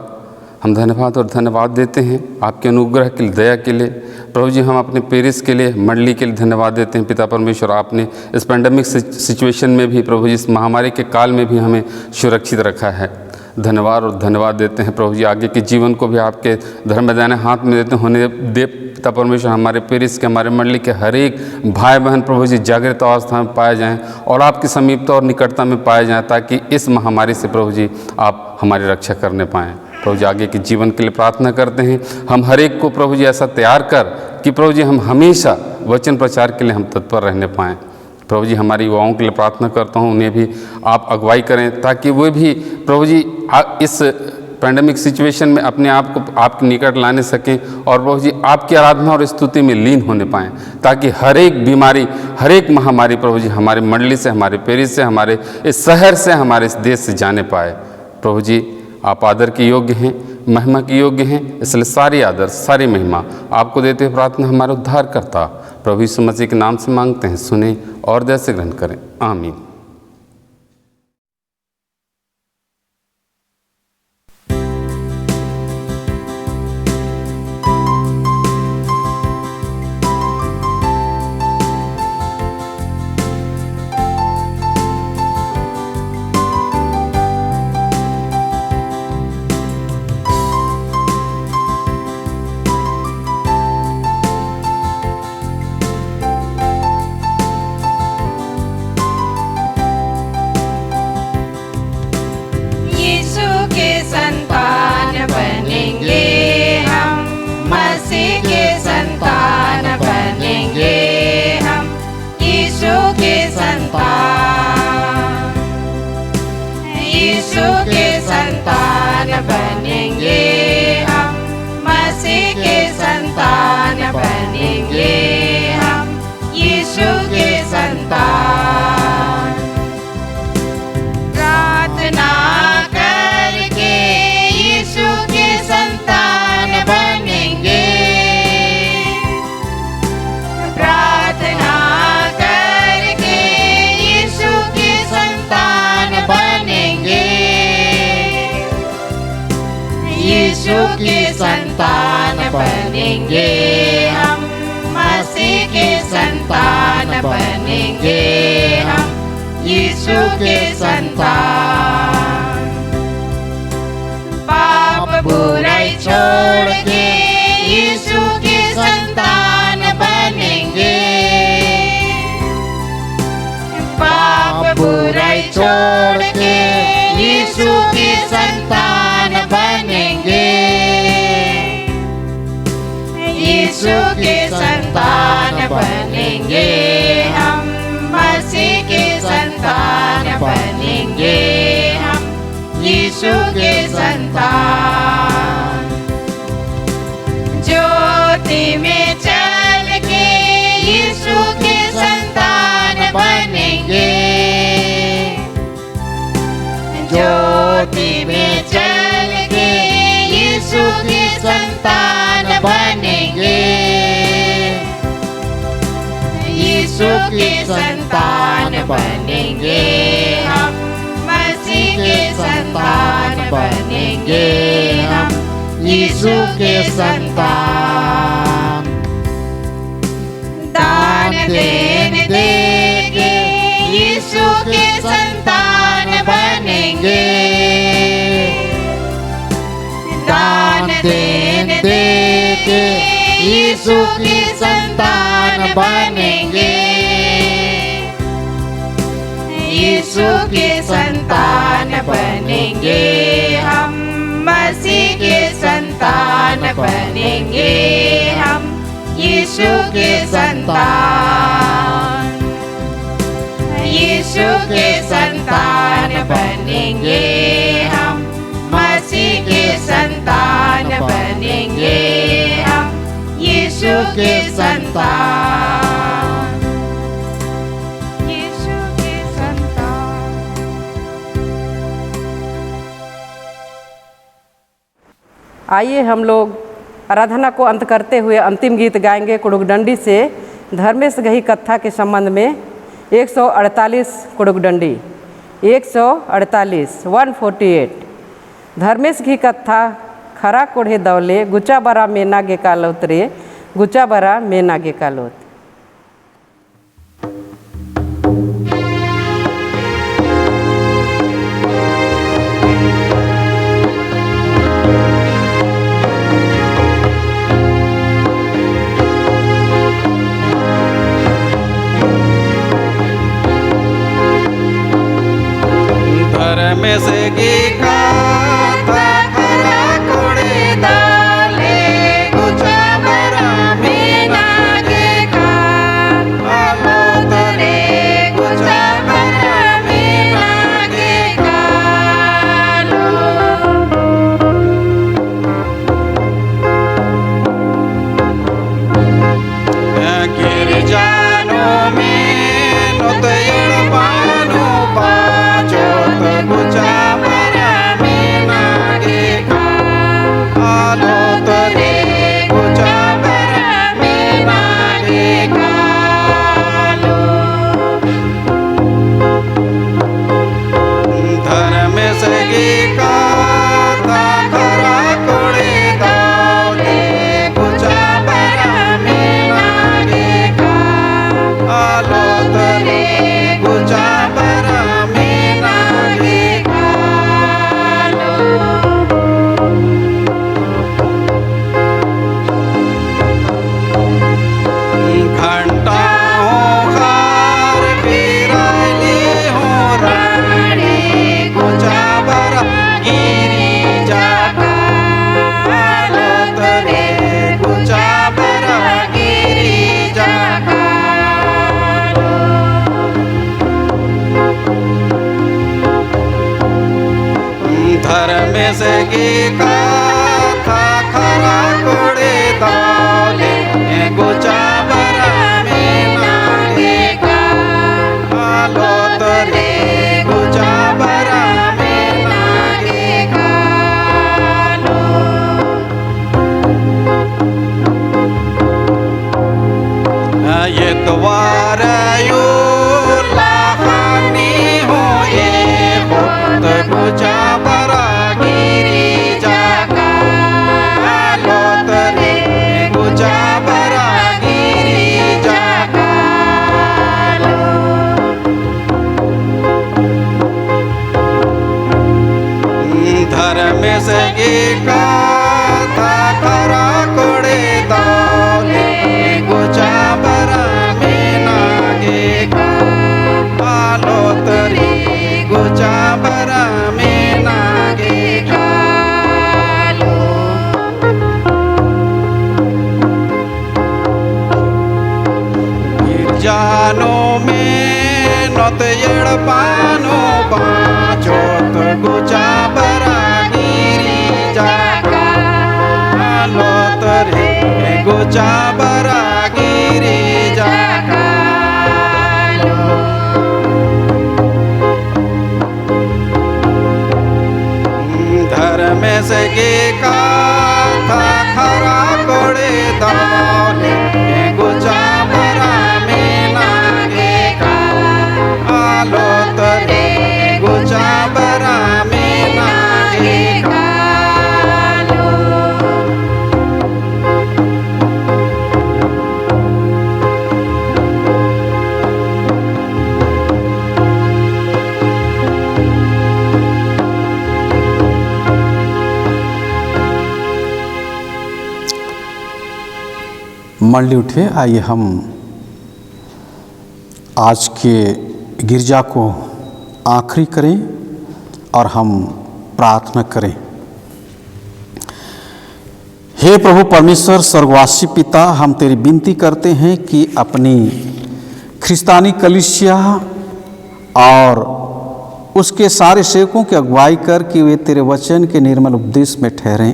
हम धन्यवाद देते हैं आपके अनुग्रह के लिए, दया के लिए। प्रभु जी, हम अपने पेरिस के लिए, मंडली के लिए धन्यवाद देते हैं। पिता परमेश्वर, आपने इस पैंडेमिक सिचुएशन में भी, प्रभु जी, इस महामारी के काल में भी हमें सुरक्षित रखा है। धन्यवाद देते हैं प्रभु जी। आगे के जीवन को भी आपके धर्म दाने हाथ में देते होने दे। पिता परमेश्वर, हमारे पेरिस के, हमारे मंडली के हर एक भाई बहन प्रभु जी जागृत अवस्था में पाए जाएं और आपकी समीपता और निकटता में पाए जाएं ताकि इस महामारी से प्रभु जी आप हमारी रक्षा करने पाएँ। प्रभु जी, आगे के जीवन के लिए प्रार्थना करते हैं। हम हर एक को प्रभु जी ऐसा तैयार कर कि प्रभु जी हम हमेशा वचन प्रचार के लिए हम तत्पर रहने पाएँ। प्रभु जी, हमारी युवाओं के लिए प्रार्थना करता हूँ, उन्हें भी आप अगुवाई करें ताकि वे भी प्रभु जी इस पैंडेमिक सिचुएशन में अपने आप को आपके निकट लाने सकें और प्रभु जी आपकी आराधना और स्तुति में लीन होने पाएँ ताकि हर एक बीमारी, हर एक महामारी प्रभु जी हमारे मंडली से, हमारे पेरिस से, हमारे इस शहर से, हमारे इस देश से जाने पाए। प्रभु जी, आप आदर के योग्य हैं, महिमा के योग्य हैं, इसलिए सारी आदर, सारी महिमा आपको देते हुए प्रार्थना हमारे उद्धार करता प्रभु यीशु मसीह के नाम से मांगते हैं। सुने और दया से ग्रहण करें। आमीन। संतान बनेंगे हम, मसीह के संतान बनेंगे हम, यीशु के संतान। पाप बुराई छोड़ के यीशु के संतान बनेंगे, पाप बुराई छोड़ के यीशु के संतान बनेंगे, यीशु के संतान बनेंगे हम, मसीह के संतान बनेंगे हम, यीशु के संतान। ज्योति में चल के यीशु के संतान बनेंगे, ज्योति में चल के यीशु के संतान बनेंगे, यीशु के संतान बनेंगे हम, मसीह के संतान बनेंगे हम, यीशु के संतान। दान देने देंगे यीशु के संतान बनेंगे, दान देने देंगे यीशु के संतान बनेंगे, यीशु के संतान बनेंगे हम, मसीह के संतान बनेंगे हम, यीशु के संतान। यीशु के संतान बनेंगे हम, मसीह के संतान बनेंगे हम, यीशु के संतान, यीशु के संतान। आइए हम लोग आराधना को अंत करते हुए अंतिम गीत गाएंगे कुड़ुकडंडी से धर्मेश गही कथा के संबंध में 148 कुड़ुकडंडी 148 148। धर्मेश घी कथा खरा कोढ़े दौले गुचा बरा मेना गे कालोत रे गुचा बरा मेना गे कालोत। धर्मेश घी कथा खरा कोढ़े दौले गुचा बरा मेना गे कालोत रे गुचा बरा मेना गे कालोत। गिरिजानो में नोतयड़ पानो पाचोत गुचा बरा मेना गे कालोत रे गुचा बरा मेना गे कालोत। धर्मेश घी कथा खरा कोढ़े दौले गुचा बरा मेना गे कालोत रे गुचा बरा मेना गे कालोत। घंटा हो खार फिराइली हो रानी गुचा बरा गिरी जा कालोत रे गुचा बरा गिरी जा धर्मेश घी कथा खरा कोढ़े दौले गुचा बरा मेना गे कालोत रे गुचा बरा मेना गे कालोत। ये द्वार यो लाहानी हो ये होत गुचा बरा गिरी जा कालोत कथा खरा कोड़े दौले गोचा बरा में नागे का पालो तरी गोचा बरा में नागे का गिरजानो में नत येड़ पानो पाचोत गोचा बरा गिरी जाका पालो तरी गोचा बरा गिरी जाका धर्म से गे का था खरा कोड़े दौले गोचा बरा में नागे का आलो तरे गोचा बरा में नागे का मंडली उठे, आइए हम आज के गिरजा को आखिरी करें और हम प्रार्थना करें। हे प्रभु परमेश्वर स्वर्गवासी पिता, हम तेरी विनती करते हैं कि अपनी ख्रिस्तानी कलीसिया और उसके सारे सेवकों की अगुवाई कर कि वे तेरे वचन के निर्मल उपदेश में ठहरें,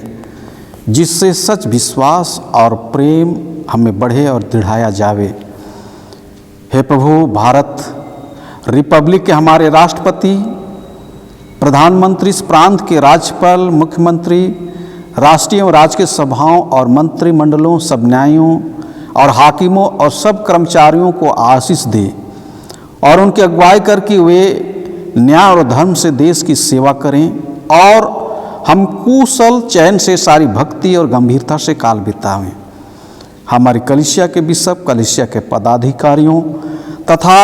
जिससे सच विश्वास और प्रेम हमें बढ़े और दृढ़ाया जावे। हे प्रभु, भारत रिपब्लिक के हमारे राष्ट्रपति, प्रधानमंत्री, इस प्रांत के राज्यपाल, मुख्यमंत्री, राष्ट्रीय और राज्य के सभाओं और मंत्रिमंडलों, सब न्यायों और हाकिमों और सब कर्मचारियों को आशीष दे और उनकी अगुवाई करके वे न्याय और धर्म से देश की सेवा करें और हम कुशल चैन से सारी भक्ति और गंभीरता से काल बितावें। हमारी कलीसिया के बिशप, कलीसिया के पदाधिकारियों तथा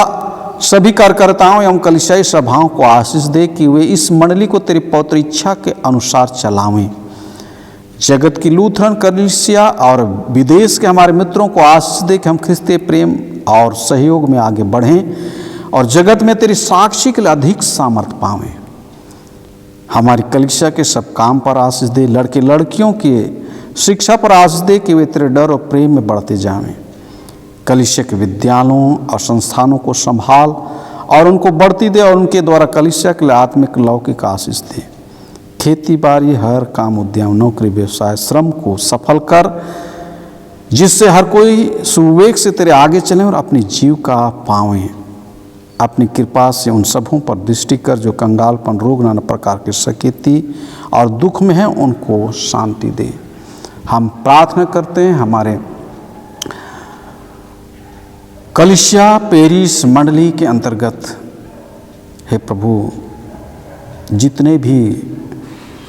सभी कार्यकर्ताओं एवं कलीसियाई सभाओं को आशीष दे कि वे इस मंडली को तेरी पवित्र इच्छा के अनुसार चलावें। जगत की लूथरन कलीसिया और विदेश के हमारे मित्रों को आशीष दे कि हम ख्रिस्तीय प्रेम और सहयोग में आगे बढ़ें और जगत में तेरी साक्षी के लिए अधिक सामर्थ्य पावें। हमारी कलीसिया के सब काम पर आशीष दे, लड़के लड़कियों की शिक्षा पर आशीष दे कि वे तेरे डर और प्रेम में बढ़ते जावें। कलीसिया के विद्यालयों और संस्थानों को संभाल और उनको बढ़ती दे और उनके द्वारा कलीसिया के लिए आत्मिक लौकिक आशीष दे। खेती बाड़ी, हर काम, उद्यम, नौकरी, व्यवसाय, श्रम को सफल कर, जिससे हर कोई सुविवेक से तेरे आगे चले और अपनी जीविका पावें। अपनी कृपा से उन सबों पर दृष्टि कर जो कंगालपन, रोग, नाना प्रकार की सकेती और दुख में हैं, उनको शांति दे। हम प्रार्थना करते हैं हमारे कलीसिया पेरिस मंडली के अंतर्गत, हे प्रभु, जितने भी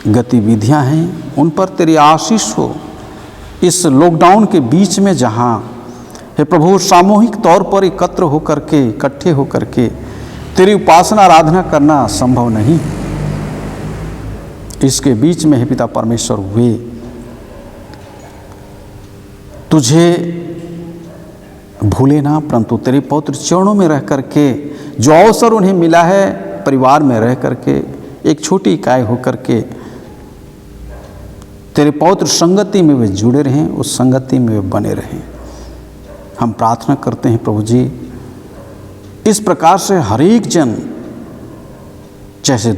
गतिविधियां हैं उन पर तेरी आशीष हो। इस लॉकडाउन के बीच में जहां, हे प्रभु, सामूहिक तौर पर एकत्र होकर के, इकट्ठे होकर के तेरी उपासना आराधना करना संभव नहीं, इसके बीच में, हे पिता परमेश्वर, वे तुझे भूले ना, परंतु तेरे पवित्र चरणों में रह करके जो अवसर उन्हें मिला है, परिवार में रह करके, एक छोटी इकाई होकर के तेरे पवित्र संगति में वे जुड़े रहें, उस संगति में वे बने रहें। हम प्रार्थना करते हैं प्रभु जी, इस प्रकार से हर एक जन, जैसे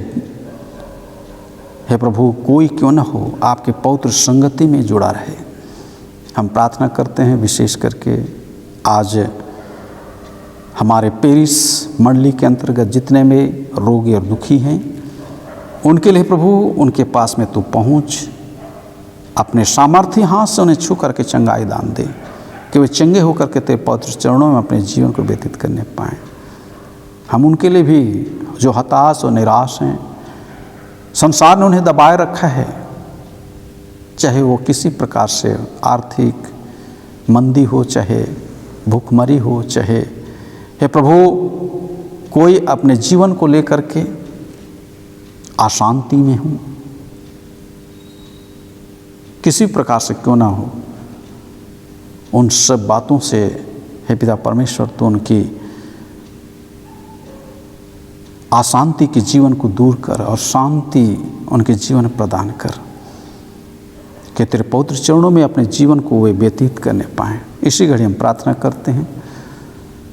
हे प्रभु कोई क्यों न हो, आपके पवित्र संगति में जुड़ा रहे। हम प्रार्थना करते हैं विशेष करके आज हमारे पेरिस मंडली के अंतर्गत जितने में रोगी और दुखी हैं, उनके लिए प्रभु, उनके पास में तू पहुँच, अपने सामर्थ्य हाथ से उन्हें छू करके चंगाई दान दे कि वे चंगे होकर के तेरे पवित्र चरणों में अपने जीवन को व्यतीत करने पाएँ। हम उनके लिए भी जो हताश और निराश हैं, संसार ने उन्हें दबाए रखा है, चाहे वो किसी प्रकार से आर्थिक मंदी हो, चाहे भूखमरी हो, चाहे हे प्रभु कोई अपने जीवन को लेकर के अशांति में हो, किसी प्रकार से क्यों ना हो, उन सब बातों से हे पिता परमेश्वर तो उनकी अशांति के जीवन को दूर कर और शांति उनके जीवन में प्रदान कर, कि तेरे पवित्र चरणों में अपने जीवन को वे व्यतीत करने पाएँ। इसी घड़ी हम प्रार्थना करते हैं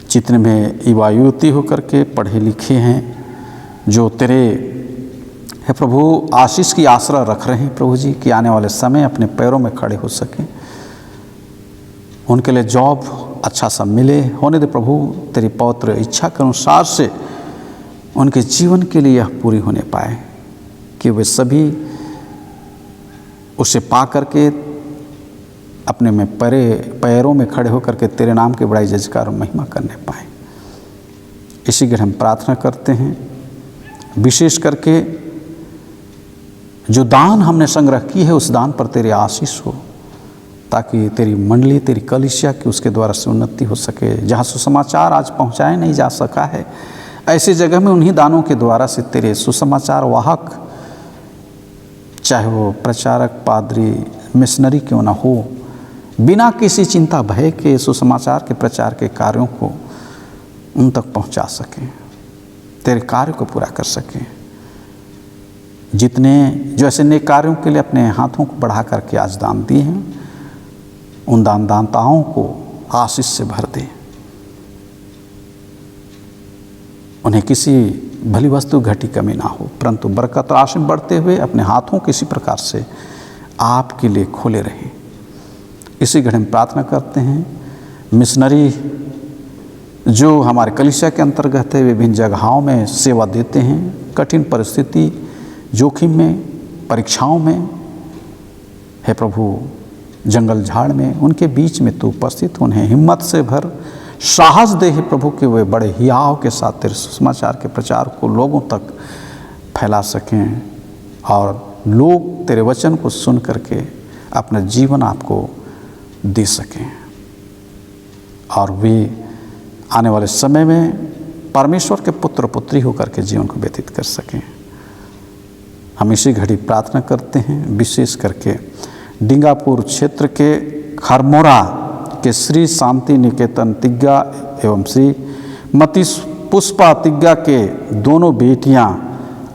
जितने में युवा युवती होकर के पढ़े लिखे हैं, जो तेरे हे प्रभु आशीष की आसरा रख रहे हैं प्रभु जी, कि आने वाले समय अपने पैरों में खड़े हो सकें, उनके लिए जॉब अच्छा सा मिले होने दे प्रभु। तेरी पवित्र इच्छा के अनुसार से उनके जीवन के लिए यह पूरी होने पाए, कि वे सभी उसे पा करके अपने में पैरों में खड़े होकर के तेरे नाम की बड़ाई जयकार और महिमा करने पाए। इसी के हम प्रार्थना करते हैं, विशेष करके जो दान हमने संग्रह की है उस दान पर तेरी आशीष हो, ताकि तेरी मंडली, तेरी कलीसिया की उसके द्वारा से उन्नति हो सके। जहाँ सुसमाचार आज पहुँचाया नहीं जा सका है, ऐसी जगह में उन्हीं दानों के द्वारा से तेरे सुसमाचार वाहक, चाहे वो प्रचारक, पादरी, मिशनरी क्यों ना हो, बिना किसी चिंता भय के सुसमाचार के प्रचार के कार्यों को उन तक पहुंचा सकें, तेरे कार्य को पूरा कर सकें। जितने जो ऐसे नेक कार्यों के लिए अपने हाथों को बढ़ा करके आज दान दिए हैं, उन दानदाताओं को आशीष से भर दे, उन्हें किसी भली वस्तु घटी कमी ना हो, परंतु बरकत राशि में बढ़ते हुए अपने हाथों किसी प्रकार से आपके लिए खोले रहें। इसी घड़ी में प्रार्थना करते हैं, मिशनरी जो हमारे कलीसिया के अंतर्गत है, विभिन्न जगहों में सेवा देते हैं, कठिन परिस्थिति, जोखिम में, परीक्षाओं में, हे प्रभु जंगल झाड़ में, उनके बीच में तू उपस्थित, उन्हें हिम्मत से भर, साहस दे हे प्रभु कि वे बड़े हियाव के साथ तेरे सुसमाचार के प्रचार को लोगों तक फैला सकें और लोग तेरे वचन को सुन करके अपना जीवन आपको दे सकें, और वे आने वाले समय में परमेश्वर के पुत्र पुत्री होकर के जीवन को व्यतीत कर सकें। हम इसी घड़ी प्रार्थना करते हैं, विशेष करके डिंगापुर क्षेत्र के खरमोरा के श्री शांति निकेतन तिग्गा एवं श्री मती पुष्पा तिग्गा के दोनों बेटियां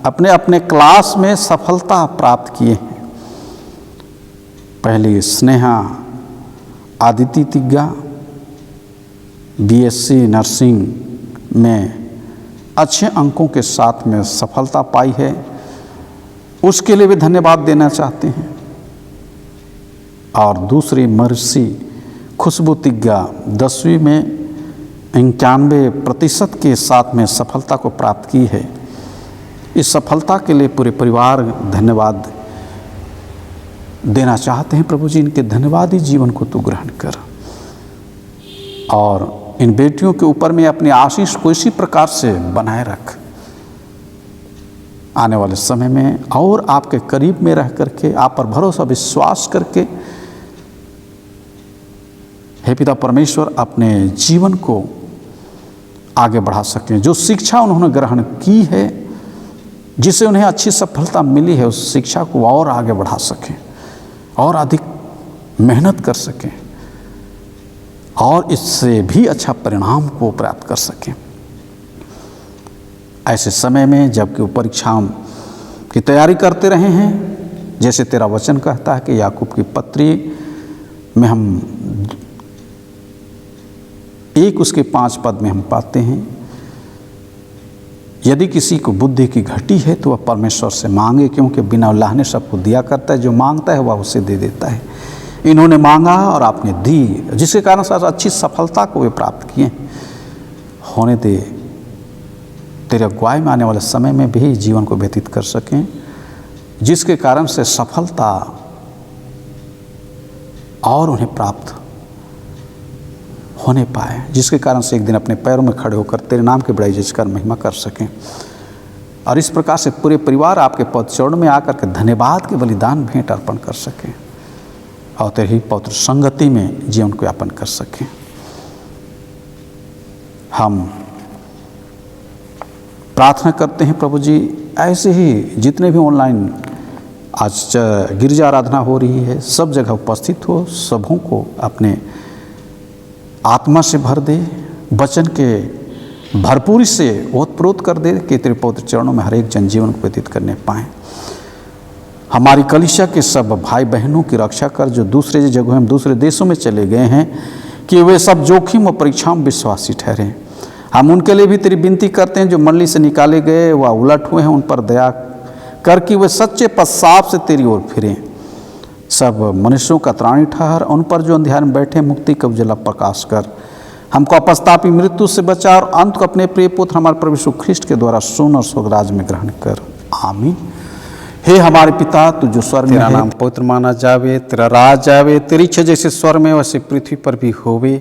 अपने अपने क्लास में सफलता प्राप्त किए हैं। पहली स्नेहा आदिति तिग्गा बीएससी नर्सिंग में अच्छे अंकों के साथ में सफलता पाई है, उसके लिए भी धन्यवाद देना चाहते हैं। और दूसरी मर्सी खुशबू तिग्गा 10वीं में 91% के साथ में सफलता को प्राप्त की है। इस सफलता के लिए पूरे परिवार धन्यवाद देना चाहते हैं। प्रभु जी, इनके धन्यवादी जीवन को तू ग्रहण कर और इन बेटियों के ऊपर में अपनी आशीष को इसी प्रकार से बनाए रख। आने वाले समय में और आपके करीब में रह करके, आप पर भरोसा विश्वास करके हे पिता परमेश्वर अपने जीवन को आगे बढ़ा सकें। जो शिक्षा उन्होंने ग्रहण की है, जिसे उन्हें अच्छी सफलता मिली है, उस शिक्षा को और आगे बढ़ा सकें और अधिक मेहनत कर सकें और इससे भी अच्छा परिणाम को प्राप्त कर सकें। ऐसे समय में जबकि वो परीक्षाओं की तैयारी करते रहे हैं, जैसे तेरा वचन कहता है कि याकूब की पत्री में हम 1 उसके 5 पद में हम पाते हैं, यदि किसी को बुद्धि की घटी है तो वह परमेश्वर से मांगे, क्योंकि बिना अल्लाह ने सबको दिया करता है, जो मांगता है वह उसे दे देता है। इन्होंने मांगा और आपने दी, जिसके कारण से अच्छी सफलता को वे प्राप्त किए। होने दे तेरे अगुवाई में आने वाले समय में भी जीवन को व्यतीत कर सकें, जिसके कारण से सफलता और उन्हें प्राप्त होने पाए, जिसके कारण से एक दिन अपने पैरों में खड़े होकर तेरे नाम की बड़ाई जयकार महिमा कर सकें। और इस प्रकार से पूरे परिवार आपके पद चरण में आकर के धन्यवाद के बलिदान भेंट अर्पण कर सकें और तेरी पवित्र संगति में जीवन को यापन कर सकें। हम प्रार्थना करते हैं प्रभु जी, ऐसे ही जितने भी ऑनलाइन आज गिरजा आराधना हो रही है, सब जगह उपस्थित हो, सबों को अपने आत्मा से भर दे, वचन के भरपूरी से ओतप्रोत कर दे कि तेरे पवित्र चरणों में हर एक जनजीवन को व्यतीत करने पाएँ। हमारी कलीसिया के सब भाई बहनों की रक्षा कर जो दूसरे जगहों में दूसरे देशों में चले गए हैं, कि वे सब जोखिम और परीक्षाओं में विश्वासी ठहरें। हम उनके लिए भी तेरी विनती करते हैं जो मंडली से निकाले गए व उलट हुए हैं, उन पर दया कर कि वे सच्चे पश्चाताप से तेरी ओर फिरें। सब मनुष्यों का त्राणी ठहर, उन पर जो अंधेरे में बैठे मुक्ति का उजला प्रकाश कर। हमको अपस्तापी मृत्यु से बचा और अंत को अपने प्रिय पुत्र हमारे प्रभु यीशु ख्रिस्ट के द्वारा सोन और स्वर्गराज में ग्रहण कर। आमीन। हे हमारे पिता, तू जो स्वर्ग में है, तेरा नाम पवित्र माना जावे, तेरा राज आवे, तेरी इच्छा जैसे स्वर्ग में वैसे पृथ्वी पर भी होवे।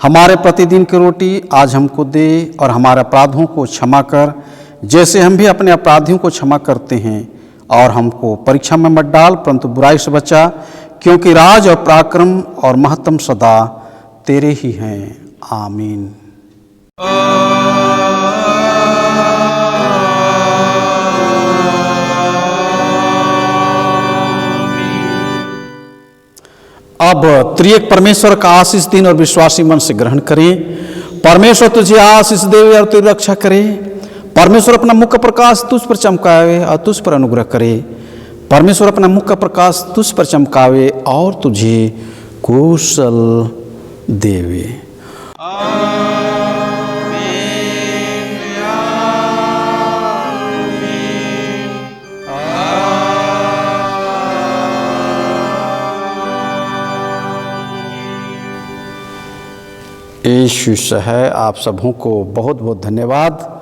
हमारे प्रतिदिन की रोटी आज हमको दे, और हमारे अपराधों को क्षमा कर जैसे हम भी अपने अपराधियों को क्षमा करते हैं। और हमको परीक्षा में मत डाल, परंतु बुराई से बचा, क्योंकि राज और पराक्रम और महत्तम सदा तेरे ही हैं। आमीन। अब त्रिएक परमेश्वर का आशीष दिन और विश्वासी मन से ग्रहण करें। परमेश्वर तुझे आशीष देवे और तेरी रक्षा करे। परमेश्वर अपना मुख का प्रकाश तुझ पर चमकावे और तुझ पर अनुग्रह करे। परमेश्वर अपना मुख का प्रकाश तुझ पर चमकावे और तुझे कुशल देवे। यीशु है। आप सबों को बहुत बहुत धन्यवाद।